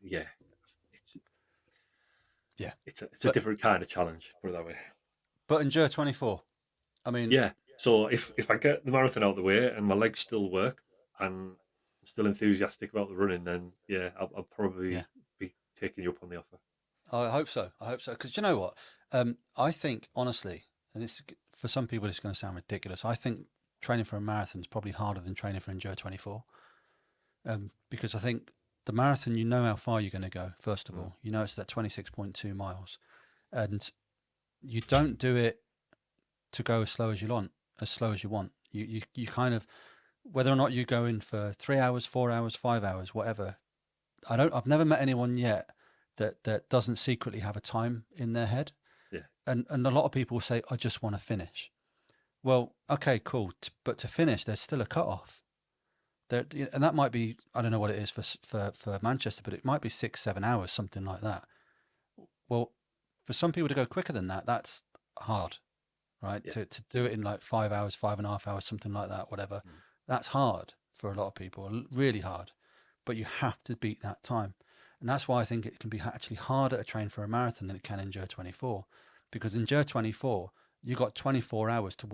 [SPEAKER 2] yeah, it's
[SPEAKER 1] yeah.
[SPEAKER 2] it's a
[SPEAKER 1] But
[SPEAKER 2] different kind of challenge, put it that way.
[SPEAKER 1] Endure 24. I mean,
[SPEAKER 2] Yeah. So if I get the marathon out of the way and my legs still work and I'm still enthusiastic about the running, then yeah, I'll
[SPEAKER 1] yeah.
[SPEAKER 2] probably be taking you up on the offer.
[SPEAKER 1] I hope so. I hope so. Because you know what? I think honestly, and this for some people it's going to sound ridiculous. I think training for a marathon is probably harder than training for Endure 24. Because I think the marathon, you know how far you're going to go. First of
[SPEAKER 2] Mm.
[SPEAKER 1] all, you know it's that 26.2 miles, and you don't do it to go as slow as you want. You kind of, whether or not you go in for 3 hours, 4 hours, 5 hours, whatever. I've never met anyone yet that doesn't secretly have a time in their head.
[SPEAKER 2] Yeah.
[SPEAKER 1] And a lot of people say, I just want to finish. Well, okay, cool. But to finish, there's still a cutoff. and that might be, I don't know what it is for Manchester, but it might be 6-7 hours, something like that. Well, for some people to go quicker than that, that's hard, right?
[SPEAKER 2] Yeah.
[SPEAKER 1] To do it in like 5 hours, 5.5 hours, something like that, whatever.
[SPEAKER 2] Mm.
[SPEAKER 1] That's hard for a lot of people, really hard. But you have to beat that time. And that's why I think it can be actually harder to train for a marathon than it can Endure 24. Because Endure 24, you got 24 hours to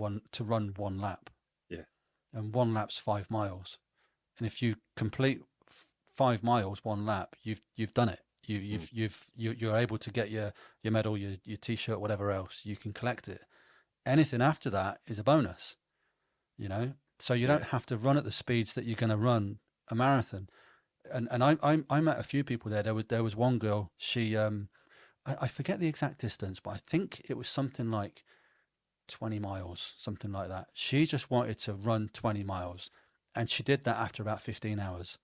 [SPEAKER 1] run one lap.
[SPEAKER 2] Yeah.
[SPEAKER 1] And one lap's 5 miles. And if you complete 5 miles, one lap, you've done it. You're able to get your medal, your t-shirt, whatever else. You can collect it. Anything after that is a bonus, you know. So you don't have to run at the speeds that you're going to run a marathon. And I met a few people there. There was one girl. She I forget the exact distance, but I think it was something like 20 miles, something like that. She just wanted to run 20 miles, and she did that after about 15 hours.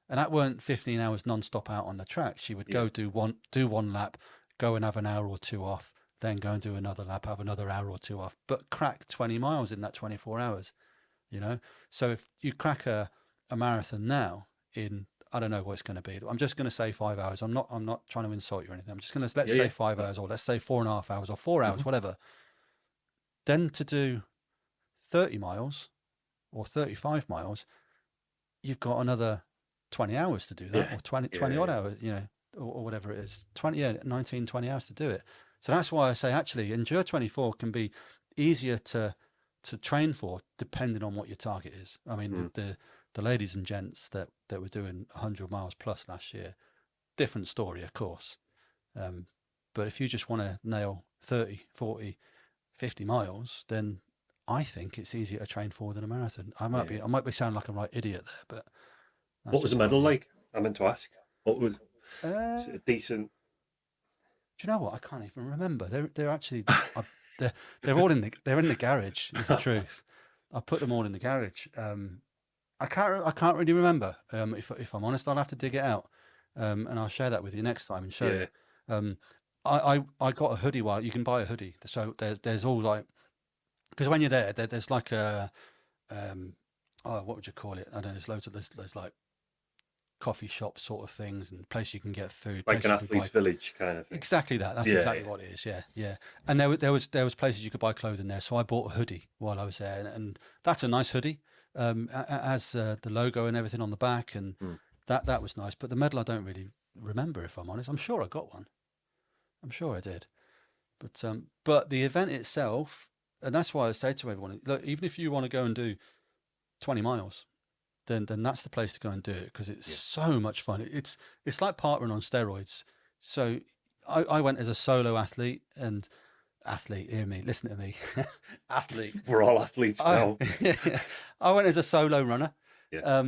[SPEAKER 1] And that weren't 15 hours non-stop out on the track. She would go do one lap, go and have an hour or two off, then go and do another lap, have another hour or two off, but crack 20 miles in that 24 hours, you know? So if you crack a marathon now in, I don't know what it's going to be. I'm just going to say 5 hours. I'm not trying to insult you or anything. I'm just going to, let's say 5 hours, or let's say 4.5 hours or 4 hours, whatever. Then to do 30 miles or 35 miles, you've got another 20 hours to do that, or 20 odd hours, you know, or whatever it is, 19, 20 hours to do it. So that's why I say actually Endure 24 can be easier to train for depending on what your target is. I mean, the ladies and gents that were doing 100 miles plus last year, different story, of course. But if you just want to nail 30, 40, 50 miles, then I think it's easier to train for than a marathon. I might be sounding like a right idiot there, but
[SPEAKER 2] What was the medal like? I meant to ask. What was
[SPEAKER 1] is
[SPEAKER 2] it a decent?
[SPEAKER 1] Do you know what? I can't even remember. They're actually they're all in the garage. Is the truth. I put them all in the garage. I can't really remember. If I'm honest, I'll have to dig it out, and I'll share that with you next time and show you. I got a hoodie. While you can buy a hoodie, so there's all like, because when you're there's like a what would you call it? I don't know. There's loads of there's like coffee shop sort of things and place you can get food,
[SPEAKER 2] Like an athlete's village kind of thing.
[SPEAKER 1] Exactly that. That's exactly what it is. Yeah. And there was places you could buy clothing there. So I bought a hoodie while I was there, and that's a nice hoodie. It has the logo and everything on the back, and that was nice. But the medal I don't really remember, if I'm honest. I'm sure I got one. I'm sure I did. But the event itself, and that's why I say to everyone, look, even if you want to go and do 20 miles, then that's the place to go and do it, because it's so much fun. It's like parkrun on steroids. So I went as a solo athlete, and hear me, listen to me, athlete.
[SPEAKER 2] We're all athletes now.
[SPEAKER 1] I went as a solo runner,
[SPEAKER 2] Yeah.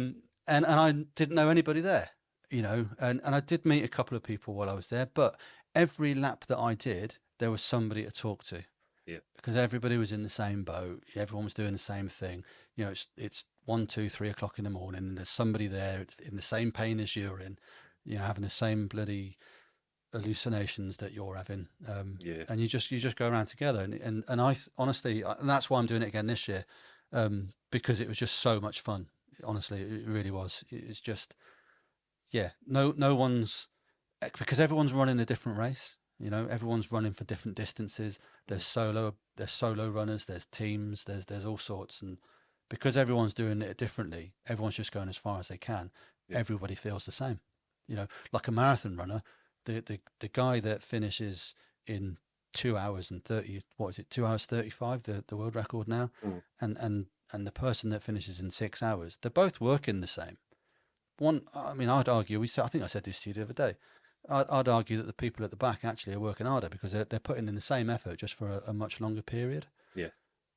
[SPEAKER 1] and I didn't know anybody there, you know, and I did meet a couple of people while I was there, but every lap that I did, there was somebody to talk to.
[SPEAKER 2] Yeah.
[SPEAKER 1] Because everybody was in the same boat, everyone was doing the same thing. You know, it's 1, 2, 3 o'clock in the morning, and there's somebody there in the same pain as you're in, you know, having the same bloody hallucinations that you're having. And you just go around together, and I honestly, and that's why I'm doing it again this year, because it was just so much fun. Honestly, it really was. It's just, no one's, because everyone's running a different race. You know, everyone's running for different distances. There's solo runners, there's teams, there's all sorts, and because everyone's doing it differently, everyone's just going as far as they can. Everybody feels the same. You know, like a marathon runner, the guy that finishes in 2 hours and 30, what is it, 2 hours 35, the world record now, and the person that finishes in 6 hours, they're both working the same. I mean, I'd argue, I think I said this to you the other day, I'd argue that the people at the back actually are working harder, because they're putting in the same effort just for a much longer period.
[SPEAKER 2] Yeah.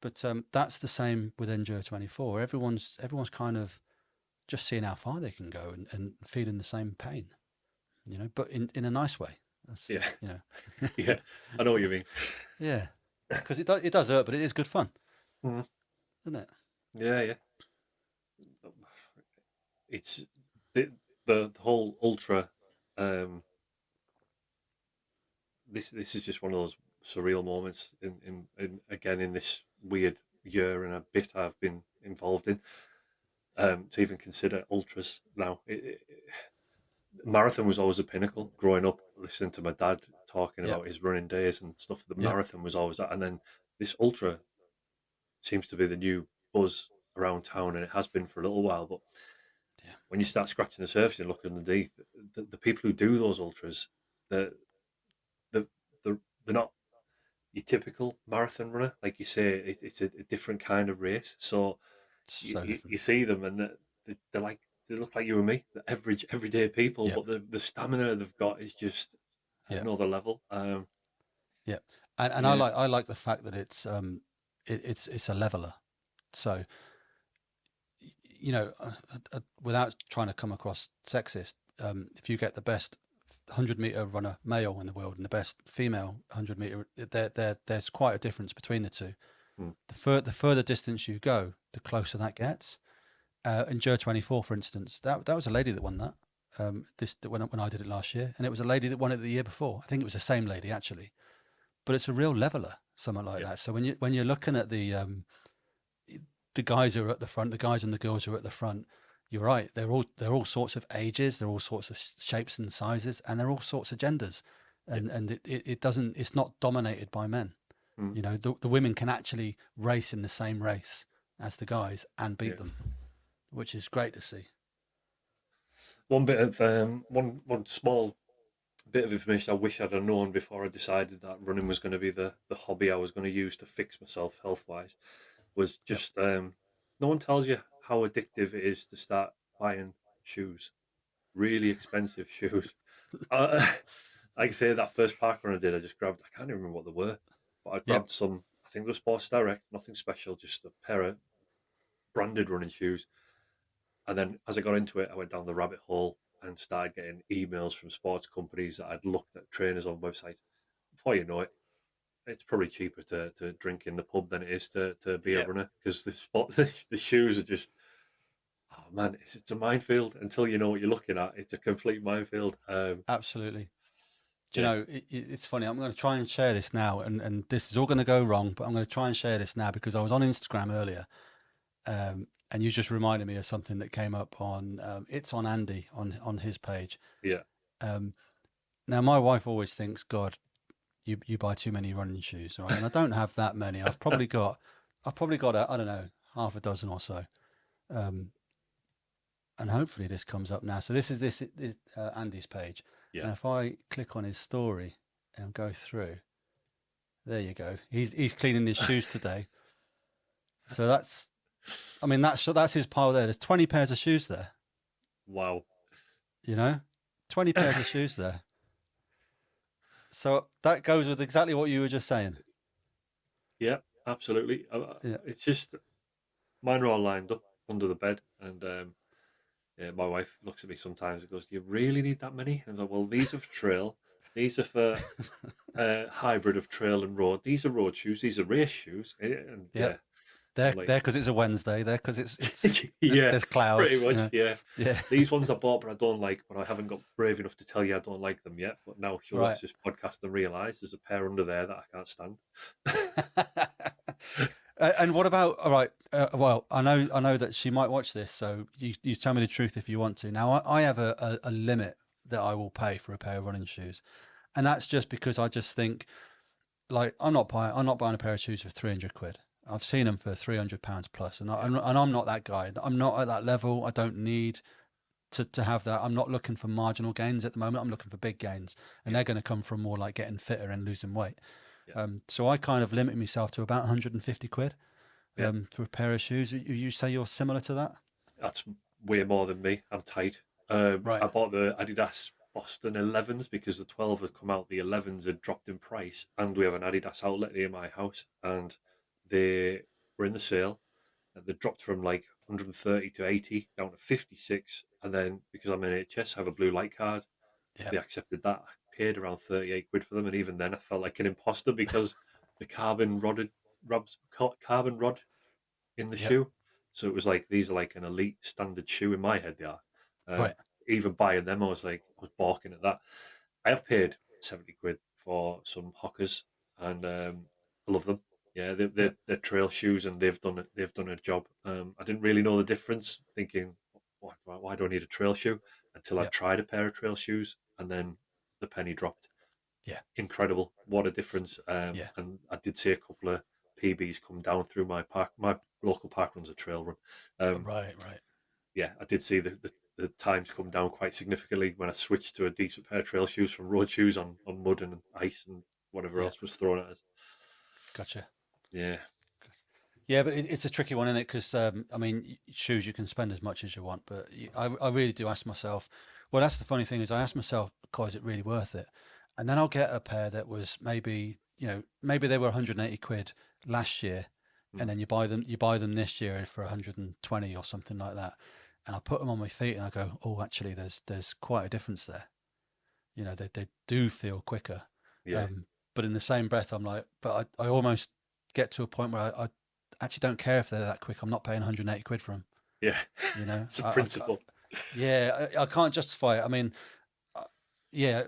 [SPEAKER 1] But that's the same with Endure 24. Everyone's kind of just seeing how far they can go, and feeling the same pain, you know, but in a nice way. You know.
[SPEAKER 2] Yeah, I know what you mean.
[SPEAKER 1] Yeah, because it does hurt, but it is good fun, isn't it?
[SPEAKER 2] Yeah. It's the whole ultra. This is just one of those surreal moments in again in this weird year and a bit I've been involved in. to even consider ultras now. Marathon was always a pinnacle growing up, listening to my dad talking
[SPEAKER 1] Yeah,
[SPEAKER 2] about his running days and stuff. The
[SPEAKER 1] yeah,
[SPEAKER 2] marathon was always that. And then this ultra seems to be the new buzz around town, and it has been for a little while. But
[SPEAKER 1] yeah.
[SPEAKER 2] when you start scratching the surface and looking underneath, the people who do those ultras, they're, they're, they're not your typical marathon runner. Like you say, it's a different kind of race. So
[SPEAKER 1] So
[SPEAKER 2] you
[SPEAKER 1] different.
[SPEAKER 2] see them, and they're like, they look like you and me, the average everyday people,
[SPEAKER 1] Yeah,
[SPEAKER 2] but the stamina they've got is just
[SPEAKER 1] yeah,
[SPEAKER 2] another level.
[SPEAKER 1] yeah. And
[SPEAKER 2] Yeah,
[SPEAKER 1] I like the fact that it's a leveler. So you know, without trying to come across sexist, if you get the best 100-meter runner male in the world and the best female 100-meter, there's quite a difference between the two.
[SPEAKER 2] mm,
[SPEAKER 1] The further distance you go, the closer that gets. In Joe 24, for instance, that was a lady that won that. When I did it last year, and it was a lady that won it the year before. I think it was the same lady actually, but it's a real leveler, something like
[SPEAKER 2] yeah,
[SPEAKER 1] that. So when you're looking at the guys who are at the front, the guys and the girls who are at the front, you're right. They're all sorts of ages, they're all sorts of shapes and sizes, and they're all sorts of genders,
[SPEAKER 2] yeah,
[SPEAKER 1] and it doesn't. It's not dominated by men.
[SPEAKER 2] mm,
[SPEAKER 1] You know, the women can actually race in the same race as the guys and
[SPEAKER 2] yeah.
[SPEAKER 1] beat them, which is great to see.
[SPEAKER 2] One bit of one small bit of information I wish I'd have known before I decided that running was going to be the hobby I was going to use to fix myself health wise was
[SPEAKER 1] Yep.
[SPEAKER 2] just no one tells you how addictive it is to start buying shoes, really expensive shoes. Uh, like I say, that first park run I did, I just grabbed, I can't even remember what they were, but I
[SPEAKER 1] Yep.
[SPEAKER 2] grabbed some, I think it was Sports Direct, nothing special, just a pair of branded running shoes. And then as I got into it, I went down the rabbit hole and started getting emails from sports companies that I'd looked at trainers on websites. Before you know it, it's probably cheaper to drink in the pub than it is to be a
[SPEAKER 1] Yep.
[SPEAKER 2] runner because the shoes are just, oh man, it's a minefield until you know what you're looking at. It's a complete minefield.
[SPEAKER 1] Absolutely. Do you
[SPEAKER 2] Yeah,
[SPEAKER 1] know, it's funny. I'm going to try and share this now, and this is all going to go wrong, but I'm going to try and share this now because I was on Instagram earlier, and you just reminded me of something that came up on it's on Andy on his page.
[SPEAKER 2] yeah,
[SPEAKER 1] Um, Now my wife always thinks, God, you buy too many running shoes, right? And I don't have that many. I've probably got I don't know, half a dozen or so. Um, and hopefully this comes up now. So this is Andy's page.
[SPEAKER 2] yeah.
[SPEAKER 1] And if I click on his story and go through, there you go. He's cleaning his shoes today. So I mean, that's his pile there. There's 20 pairs of shoes there.
[SPEAKER 2] Wow.
[SPEAKER 1] You know, 20 pairs of shoes there. So that goes with exactly what you were just saying.
[SPEAKER 2] Yeah, absolutely.
[SPEAKER 1] Yeah,
[SPEAKER 2] It's just mine are all lined up under the bed, and yeah, my wife looks at me sometimes and goes, "Do you really need that many?" And I'm like, "Well, these are for trail. These are for hybrid of trail and road. These are road shoes. These are race shoes." And
[SPEAKER 1] yep.
[SPEAKER 2] yeah,
[SPEAKER 1] They're
[SPEAKER 2] I'm like,
[SPEAKER 1] there because it's a Wednesday. They're because
[SPEAKER 2] yeah,
[SPEAKER 1] there's
[SPEAKER 2] pretty
[SPEAKER 1] clouds.
[SPEAKER 2] much, yeah.
[SPEAKER 1] Yeah,
[SPEAKER 2] These ones I bought, but I don't like. But I haven't got brave enough to tell you I don't like them yet. But now she'll
[SPEAKER 1] right.
[SPEAKER 2] watch this podcast and realise there's a pair under there that I can't stand.
[SPEAKER 1] And what about all right? Well, I know that she might watch this, so you tell me the truth if you want to. Now, I have a limit that I will pay for a pair of running shoes, and that's just because I just think like I'm not buying a pair of shoes for 300 quid. I've seen them for 300 pounds plus,
[SPEAKER 2] Yeah,
[SPEAKER 1] and I'm not that guy. I'm not at that level. I don't need to have that. I'm not looking for marginal gains at the moment. I'm looking for big gains, and
[SPEAKER 2] yeah,
[SPEAKER 1] they're going to come from more like getting fitter and losing weight.
[SPEAKER 2] yeah,
[SPEAKER 1] So I kind of limit myself to about 150 quid
[SPEAKER 2] yeah.
[SPEAKER 1] for a pair of shoes. You say you're similar to that,
[SPEAKER 2] That's way more than me. I'm tight.
[SPEAKER 1] right?
[SPEAKER 2] I bought the Adidas Boston 11s because the 12 had come out. The 11s had dropped in price, and we have an Adidas outlet near my house, and they were in the sale. And they dropped from like 130 to 80 down to 56. And then because I'm NHS, I have a blue light card.
[SPEAKER 1] Yeah,
[SPEAKER 2] They accepted that. I paid around 38 quid for them, and even then, I felt like an imposter because the carbon rod in the
[SPEAKER 1] yep,
[SPEAKER 2] shoe. So it was like these are like an elite standard shoe in my head. They are.
[SPEAKER 1] right.
[SPEAKER 2] Even buying them, I was balking at that. I have paid 70 quid for some Hockers, and I love them. Yeah,
[SPEAKER 1] Yep.
[SPEAKER 2] they're trail shoes, and they've done a job. I didn't really know the difference, thinking, why do I need a trail shoe? Until I
[SPEAKER 1] Yep.
[SPEAKER 2] tried a pair of trail shoes, and then the penny dropped.
[SPEAKER 1] Yeah.
[SPEAKER 2] Incredible, what a difference!
[SPEAKER 1] Yeah.
[SPEAKER 2] And I did see a couple of PBs come down through my park. My local park runs a trail run. Um,
[SPEAKER 1] Right. Right.
[SPEAKER 2] yeah, I did see the times come down quite significantly when I switched to a decent pair of trail shoes from road shoes on mud and ice and whatever
[SPEAKER 1] Yeah.
[SPEAKER 2] else was thrown at us.
[SPEAKER 1] Gotcha.
[SPEAKER 2] Yeah.
[SPEAKER 1] Yeah, but it's a tricky one, isn't it? Because I mean, shoes you can spend as much as you want, but I really do ask myself. Well, that's the funny thing is I ask myself, God, is it really worth it? And then I'll get a pair that was maybe maybe they were 180 quid last year, and
[SPEAKER 2] Mm.
[SPEAKER 1] then you buy them this year for 120 or something like that, and I put them on my feet and I go, oh, actually, there's quite a difference there. They do feel quicker.
[SPEAKER 2] Yeah.
[SPEAKER 1] Um, but in the same breath, I'm like, but I almost get to a point where I actually don't care if they're that quick. I'm not paying 180 quid for them.
[SPEAKER 2] Yeah.
[SPEAKER 1] You know,
[SPEAKER 2] It's a principle.
[SPEAKER 1] yeah, I can't justify it. I mean, uh, yeah,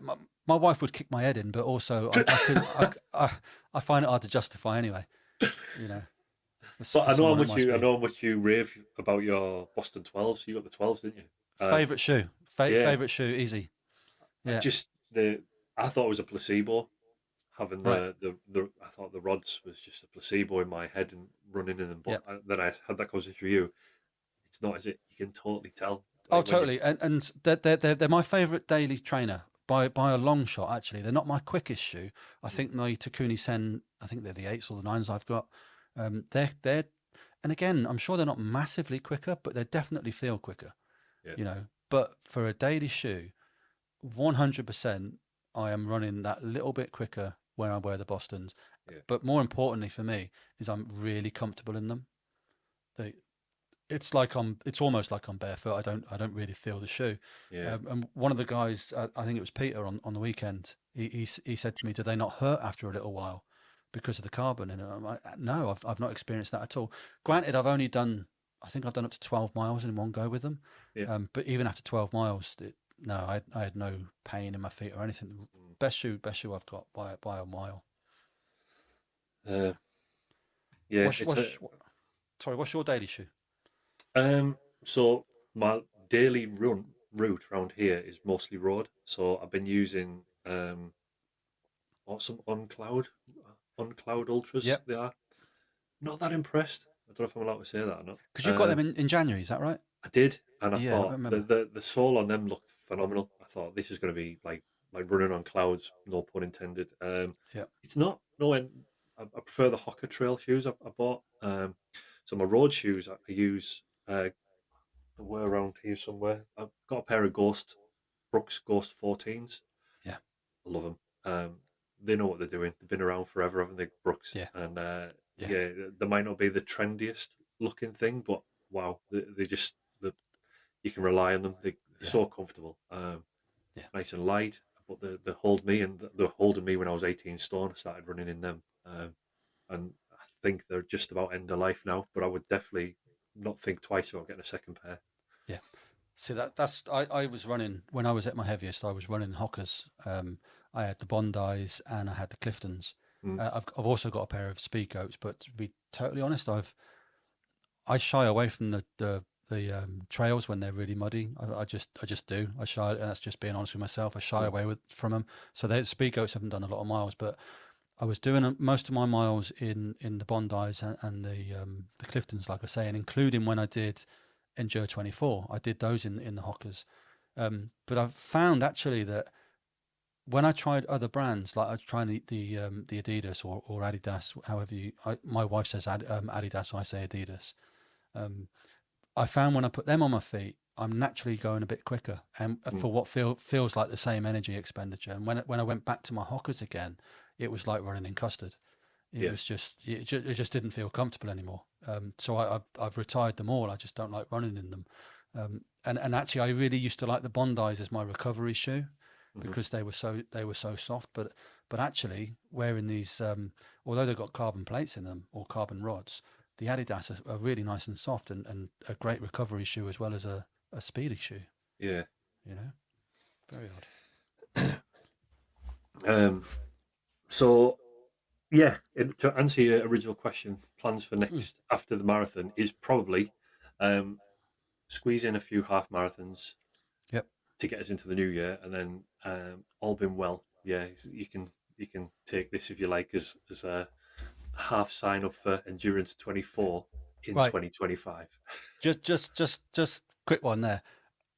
[SPEAKER 1] my wife would kick my head in, but also I could, I find it hard to justify anyway. You know,
[SPEAKER 2] But
[SPEAKER 1] for someone at my
[SPEAKER 2] I
[SPEAKER 1] speed.
[SPEAKER 2] know how much you rave about your Boston 12s. You got the 12s, didn't you?
[SPEAKER 1] Favorite shoe,
[SPEAKER 2] Yeah.
[SPEAKER 1] favorite shoe, easy.
[SPEAKER 2] I
[SPEAKER 1] Yeah,
[SPEAKER 2] just the I thought it was a placebo having
[SPEAKER 1] right.
[SPEAKER 2] the I thought the rods was just a placebo in my head and running in them.
[SPEAKER 1] Yeah.
[SPEAKER 2] But then I had that conversation with you. It's not, is it? You can totally tell
[SPEAKER 1] Oh,
[SPEAKER 2] when you.
[SPEAKER 1] totally. And they're my favourite daily trainer by a long shot. Actually, they're not my quickest shoe. I
[SPEAKER 2] Mm,
[SPEAKER 1] think my Takuni Sen. I think they're the eights or the nines I've got. They're and again, I'm sure they're not massively quicker, but they definitely feel quicker.
[SPEAKER 2] yeah,
[SPEAKER 1] But for a daily shoe, 100%, I am running that little bit quicker when I wear the Bostons.
[SPEAKER 2] yeah,
[SPEAKER 1] But more importantly for me is I'm really comfortable in them. They it's almost like I'm barefoot. I don't really feel the shoe.
[SPEAKER 2] yeah.
[SPEAKER 1] And one of the guys, I think it was Peter on the weekend, he said to me, "Do they not hurt after a little while because of the carbon?" And I'm like, "No, I've not experienced that at all." Granted, I think I've done up to 12 miles in one go with them,
[SPEAKER 2] Yeah.
[SPEAKER 1] but even after 12 miles, no, I had no pain in my feet or anything.
[SPEAKER 2] Mm.
[SPEAKER 1] Best shoe I've got by a mile.
[SPEAKER 2] Uh, yeah,
[SPEAKER 1] What's
[SPEAKER 2] it's a
[SPEAKER 1] what's sorry, what's your daily shoe?
[SPEAKER 2] um. So my daily run route around here is mostly road. So I've been using some on cloud ultras.
[SPEAKER 1] Yep,
[SPEAKER 2] They are not that impressed. I don't know if I'm allowed to say that or not.
[SPEAKER 1] because you got them in January, is that right?
[SPEAKER 2] I did, and I
[SPEAKER 1] Yeah, I
[SPEAKER 2] thought
[SPEAKER 1] remember.
[SPEAKER 2] the sole on them looked phenomenal. I thought this is going to be like running on clouds, no pun intended.
[SPEAKER 1] Yep.
[SPEAKER 2] It's not. No, I prefer the Hoka Trail shoes I bought. So my road shoes I use. They were around here somewhere. I've got a pair of Brooks Ghost 14s.
[SPEAKER 1] Yeah.
[SPEAKER 2] I love them. They know what they're doing. They've been around forever, haven't they, Brooks?
[SPEAKER 1] Yeah.
[SPEAKER 2] And
[SPEAKER 1] Yeah.
[SPEAKER 2] yeah, they might not be the trendiest looking thing, but wow, they just you can rely on them. They're
[SPEAKER 1] Yeah.
[SPEAKER 2] so comfortable,
[SPEAKER 1] Yeah.
[SPEAKER 2] nice and light. But they hold me, and they're holding me when I was 18 stone. I started running in them, and I think they're just about end of life now. But I would definitely not think twice about getting a second pair.
[SPEAKER 1] Yeah. See that's I was running when I was at my heaviest. I was running Hockers. I had the Bondis and I had the Cliftons.
[SPEAKER 2] Mm,
[SPEAKER 1] I've also got a pair of Speed Goats, but to be totally honest, I shy away from the trails when they're really muddy. I just do. I shy, and that's just being honest with myself. I shy
[SPEAKER 2] mm,
[SPEAKER 1] away from them. So the Speed Goats haven't done a lot of miles, but I was doing most of my miles in the Bondis and the Cliftons, like I say, and including when I did Endure 24, I did those in the Hockers. But I've found actually that when I tried other brands, like I tried the Adidas or Adidas, however my wife says Adidas, I say Adidas. Um, I found when I put them on my feet, I'm naturally going a bit quicker, and
[SPEAKER 2] mm.
[SPEAKER 1] for what feels like the same energy expenditure. And when I went back to my Hockers again, it was like running in custard. It
[SPEAKER 2] Yeah.
[SPEAKER 1] was it just didn't feel comfortable anymore. So I've retired them all. I just don't like running in them. And actually, I really used to like the Bondis as my recovery shoe
[SPEAKER 2] Hmm.
[SPEAKER 1] because they were so soft. But actually, wearing these, although they've got carbon plates in them or carbon rods, the Adidas are really nice and soft and a great recovery shoe as well as a speedy shoe.
[SPEAKER 2] Yeah.
[SPEAKER 1] You know, very odd.
[SPEAKER 2] Um. So Yeah, and to answer your original question, plans for
[SPEAKER 1] Mm.
[SPEAKER 2] next after the marathon is probably um, squeeze in a few half marathons
[SPEAKER 1] Yep.
[SPEAKER 2] to get us into the new year, and then all been well, yeah, you can take this if you like as a half sign up for Endurance 24 in
[SPEAKER 1] Right.
[SPEAKER 2] 2025.
[SPEAKER 1] Just quick one there.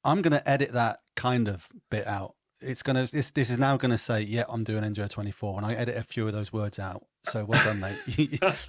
[SPEAKER 1] I'm going to edit that kind of bit out. It's going to this is now going to say, yeah, I'm doing Endure 24 when I edit a few of those words out. So well done, mate.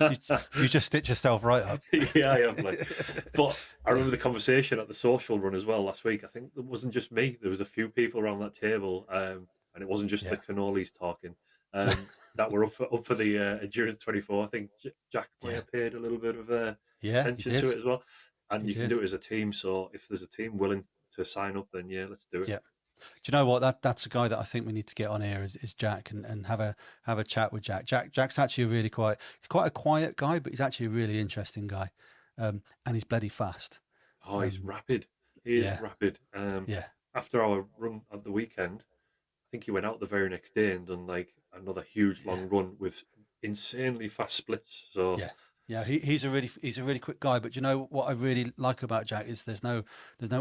[SPEAKER 1] You, you just stitch yourself right up.
[SPEAKER 2] Yeah, I have, like, but I
[SPEAKER 1] Yeah.
[SPEAKER 2] remember the conversation at the social run as well last week. I think it wasn't just me; there was a few people around that table, and it wasn't just the
[SPEAKER 1] Yeah.
[SPEAKER 2] cannolis talking. That were up for the Endurance 24. I think Jack may
[SPEAKER 1] Yeah.
[SPEAKER 2] have paid a little bit of
[SPEAKER 1] Yeah, you
[SPEAKER 2] attention
[SPEAKER 1] did.
[SPEAKER 2] to it as well, and
[SPEAKER 1] You
[SPEAKER 2] you can
[SPEAKER 1] did.
[SPEAKER 2] do it as a team. So if there's a team willing to sign up, then yeah, let's do it.
[SPEAKER 1] Yeah. Do you know what? That's a guy that I think we need to get on here is Jack and have a chat with Jack. Jack's actually a really he's quite a quiet guy, but he's actually a really interesting guy. And he's bloody fast.
[SPEAKER 2] Oh, he's
[SPEAKER 1] Um,
[SPEAKER 2] rapid. He is
[SPEAKER 1] yeah,
[SPEAKER 2] rapid.
[SPEAKER 1] yeah,
[SPEAKER 2] After our run at the weekend, I think he went out the very next day and done like another huge
[SPEAKER 1] yeah,
[SPEAKER 2] long run with insanely fast splits. So
[SPEAKER 1] yeah. Yeah, he's a really quick guy, but you know what I really like about Jack is there's no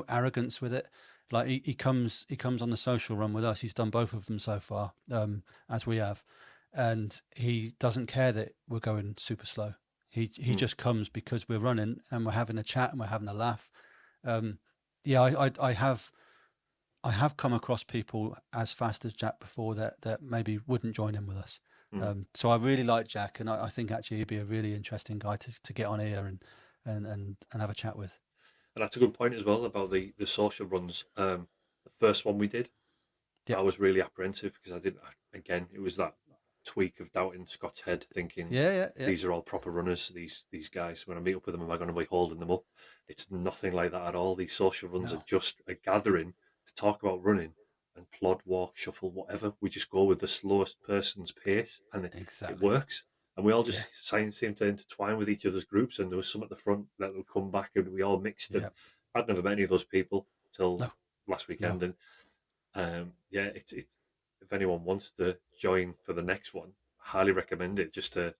[SPEAKER 1] arrogance with it. Like he comes on the social run with us. He's done both of them so far, as we have, and he doesn't care that we're going super slow. He
[SPEAKER 2] mm,
[SPEAKER 1] just comes because we're running and we're having a chat and we're having a laugh. Um, yeah, I have come across people as fast as Jack before that maybe wouldn't join in with us.
[SPEAKER 2] mm.
[SPEAKER 1] So I really like Jack, and I think actually he'd be a really interesting guy to get on here and have a chat with.
[SPEAKER 2] And that's a good point as well about the social runs. The first one we did, I
[SPEAKER 1] Yep.
[SPEAKER 2] was really apprehensive because I didn't. Again, it was that tweak of doubt in Scott's head, thinking
[SPEAKER 1] Yeah, yeah, yeah.
[SPEAKER 2] these are all proper runners. These guys, when I meet up with them, am I going to be holding them up? It's nothing like that at all. These social runs are
[SPEAKER 1] No,
[SPEAKER 2] just a gathering to talk about running and plod, walk, shuffle, whatever. We just go with the slowest person's pace, and it
[SPEAKER 1] exactly.
[SPEAKER 2] works. And we all
[SPEAKER 1] Yeah,
[SPEAKER 2] just seem to intertwine with each other's groups. And there was some at the front that would come back, and we all mixed. And
[SPEAKER 1] yeah.
[SPEAKER 2] I'd never met any of those people till
[SPEAKER 1] No,
[SPEAKER 2] last
[SPEAKER 1] no.
[SPEAKER 2] weekend, and yeah, it's if anyone wants to join for the next one, I highly recommend it. Just to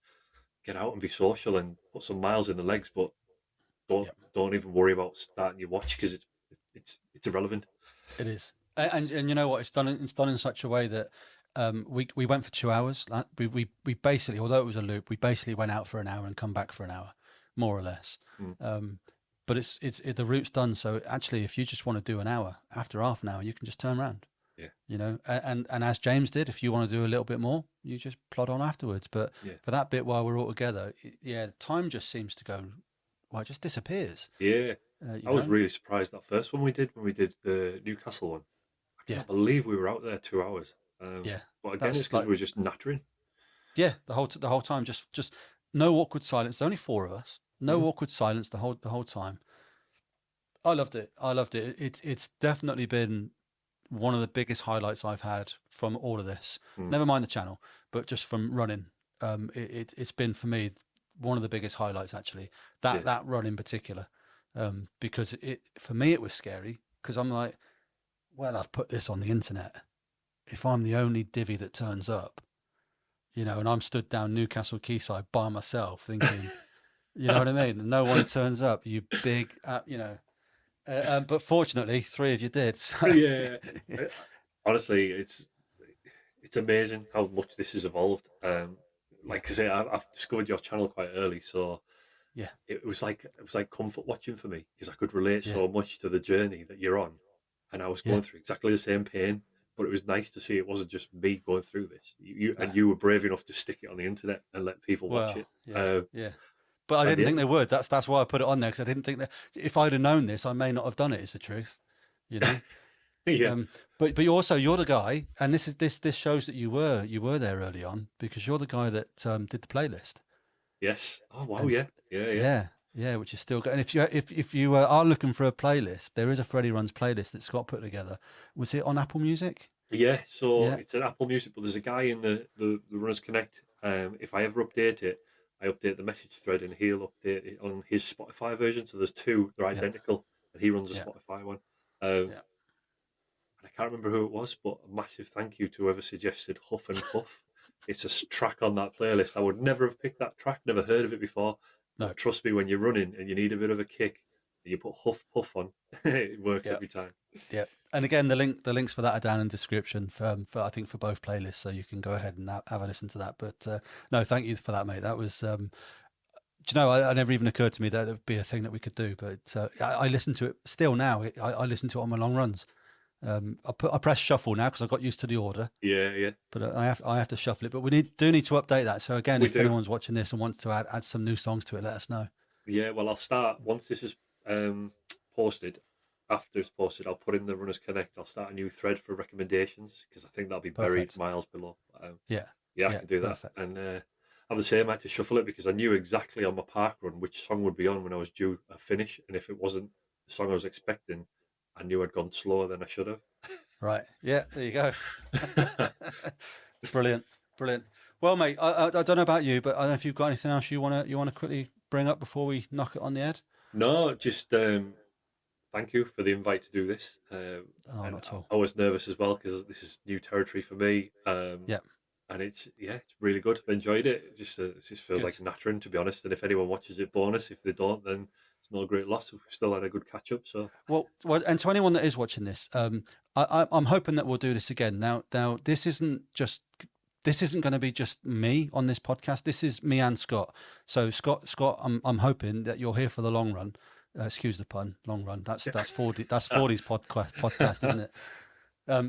[SPEAKER 2] get out and be social and put some miles in the legs, but
[SPEAKER 1] Yeah,
[SPEAKER 2] don't even worry about starting your watch because it's irrelevant.
[SPEAKER 1] it is. And you know what? It's done in such a way that we went for 2 hours. Like, we basically, although it was a loop, we basically went out for an hour and come back for an hour, more or less.
[SPEAKER 2] Mm,
[SPEAKER 1] Um, but the route's done. So actually, if you just want to do an hour, after half an hour, you can just turn around.
[SPEAKER 2] yeah,
[SPEAKER 1] You know, and as James did, if you want to do a little bit more, you just plod on afterwards. But
[SPEAKER 2] yeah,
[SPEAKER 1] for that bit while we're all together, yeah, time just seems to go, well, it just disappears.
[SPEAKER 2] yeah.
[SPEAKER 1] You
[SPEAKER 2] I was
[SPEAKER 1] know,
[SPEAKER 2] really surprised that first one we did when we did the Newcastle one. I
[SPEAKER 1] yeah,
[SPEAKER 2] cannot believe we were out there 2 hours.
[SPEAKER 1] yeah.
[SPEAKER 2] But again, it's
[SPEAKER 1] That's
[SPEAKER 2] because
[SPEAKER 1] like
[SPEAKER 2] we were just nattering.
[SPEAKER 1] yeah, the whole time, just no awkward silence. There's only four of us. No
[SPEAKER 2] Mm,
[SPEAKER 1] awkward silence the whole time. I loved it. I loved it. It's definitely been one of the biggest highlights I've had from all of this.
[SPEAKER 2] mm,
[SPEAKER 1] Never mind the channel, but just from running. It's been for me one of the biggest highlights actually.
[SPEAKER 2] yeah,
[SPEAKER 1] That run in particular, because it for me it was scary because I'm like, well, I've put this on the internet. If I'm the only divvy that turns up, you know, and I'm stood down Newcastle Quayside by myself, thinking, you know what I mean? And no one turns up. You big, you know. But fortunately, three of you did. So
[SPEAKER 2] yeah. I- Honestly, it's amazing how much this has evolved.
[SPEAKER 1] yeah,
[SPEAKER 2] Like I say, I've discovered your channel quite early, so
[SPEAKER 1] yeah,
[SPEAKER 2] it was like comfort watching for me because I could relate
[SPEAKER 1] yeah,
[SPEAKER 2] so much to the journey that you're on, and I was
[SPEAKER 1] yeah.
[SPEAKER 2] going through exactly the same pain. But it was nice to see it wasn't just me going through this.
[SPEAKER 1] No.
[SPEAKER 2] You were brave enough to stick it on the internet and let people watch
[SPEAKER 1] Well,
[SPEAKER 2] it.
[SPEAKER 1] yeah, yeah. But I
[SPEAKER 2] And
[SPEAKER 1] didn't
[SPEAKER 2] yeah,
[SPEAKER 1] think they would. That's why I put it on there because I didn't think that if I'd have known this, I may not have done it. Is the truth, you know.
[SPEAKER 2] yeah,
[SPEAKER 1] But you're the guy, and this shows that you were there early on because you're the guy that did the playlist,
[SPEAKER 2] yes. Oh wow,
[SPEAKER 1] and
[SPEAKER 2] yeah, yeah, yeah.
[SPEAKER 1] yeah, yeah, which is still good. And if you are looking for a playlist, there is a Freddie Runs playlist that Scott put together. Was it on Apple Music?
[SPEAKER 2] Yeah, so
[SPEAKER 1] Yeah,
[SPEAKER 2] it's an Apple Music, but there's a guy in the Runners Connect. If I ever update it, I update the message thread, and he'll update it on his Spotify version. So there's two; they're
[SPEAKER 1] yeah,
[SPEAKER 2] identical, and he runs a
[SPEAKER 1] yeah,
[SPEAKER 2] Spotify one. Um,
[SPEAKER 1] yeah.
[SPEAKER 2] and I can't remember who it was, but a massive thank you to whoever suggested Huff and Puff. it's a track on that playlist. I would never have picked that track, never heard of it before.
[SPEAKER 1] No.
[SPEAKER 2] But trust me, when you're running and you need a bit of a kick, and you put Huff Puff on, it works
[SPEAKER 1] Yeah.
[SPEAKER 2] every time.
[SPEAKER 1] Yeah. And again, the links for that are down in the description for I think for both playlists, so you can go ahead and have a listen to that. But no, thank you for that, mate. That was, do you know, I never even occurred to me that it would be a thing that we could do. But I listen to it still now. I listen to it on my long runs. I press shuffle now because I got used to the order.
[SPEAKER 2] Yeah, yeah.
[SPEAKER 1] But I have to shuffle it. But we do need to update that. So again,
[SPEAKER 2] We
[SPEAKER 1] if
[SPEAKER 2] do.
[SPEAKER 1] anyone's watching this and wants to add some new songs to it, let us know.
[SPEAKER 2] Yeah, well, I'll start once this is posted. After it's posted, I'll put in the Runners Connect. I'll start a new thread for recommendations because I think that'll be buried
[SPEAKER 1] Perfect.
[SPEAKER 2] miles below.
[SPEAKER 1] Yeah.
[SPEAKER 2] Yeah, I can do that.
[SPEAKER 1] Perfect.
[SPEAKER 2] And I'm the same. I had to shuffle it because I knew exactly on my park run which song would be on when I was due a finish, and if it wasn't the song I was expecting, I knew I'd gone slower than I should have.
[SPEAKER 1] Right. Yeah. There you go. Brilliant. Brilliant. Well, mate, I don't know about you, but I don't know if you've got anything else you wanna quickly bring up before we knock it on the head.
[SPEAKER 2] No, just thank you for the invite to do this.
[SPEAKER 1] Oh,
[SPEAKER 2] And
[SPEAKER 1] not at all.
[SPEAKER 2] I was nervous as well because this is new territory for me.
[SPEAKER 1] Yeah.
[SPEAKER 2] And it's really good. I've enjoyed it. It just feels
[SPEAKER 1] Good.
[SPEAKER 2] like nattering, to be honest. And if anyone watches it, bonus. If they don't, then it's not a great loss. We've still had a good catch up. So
[SPEAKER 1] Well, and to anyone that is watching this, I'm hoping that we'll do this again. Now, this isn't going to be just me on this podcast. This is me and Scott. So Scott, I'm hoping that you're here for the long run. Excuse the pun, long run. That's 40. That's 40's podcast, isn't it?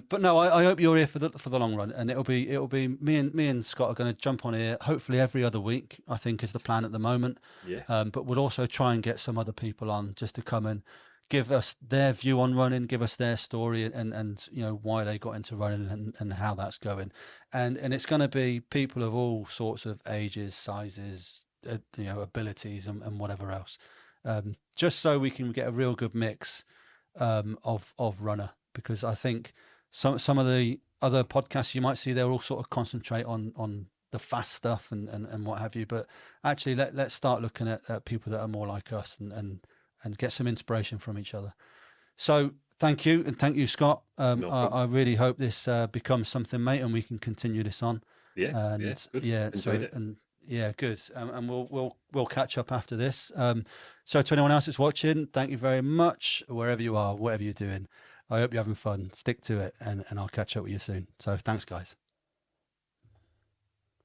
[SPEAKER 1] But no, I hope you're here for the long run, and it'll be me and Scott are going to jump on here. Hopefully every other week, I think is the plan at the moment.
[SPEAKER 2] yeah,
[SPEAKER 1] But we'll also try and get some other people on just to come and give us their view on running, give us their story, and you know why they got into running and how that's going, and it's going to be people of all sorts of ages, sizes, you know, abilities, and whatever else, just so we can get a real good mix of runner, because I think some of the other podcasts you might see, they'll all sort of concentrate on the fast stuff and what have you, but actually let's start looking at people that are more like us and get some inspiration from each other. So thank you, Scott.
[SPEAKER 2] No problem.
[SPEAKER 1] I really hope this becomes something, mate, and we can continue this on.
[SPEAKER 2] Yeah,
[SPEAKER 1] And
[SPEAKER 2] good.
[SPEAKER 1] yeah,
[SPEAKER 2] Enjoyed it.
[SPEAKER 1] and yeah, good. And we'll catch up after this. So to anyone else that's watching, thank you very much, wherever you are, whatever you're doing. I hope you're having fun. Stick to it, and I'll catch up with you soon. So thanks, guys.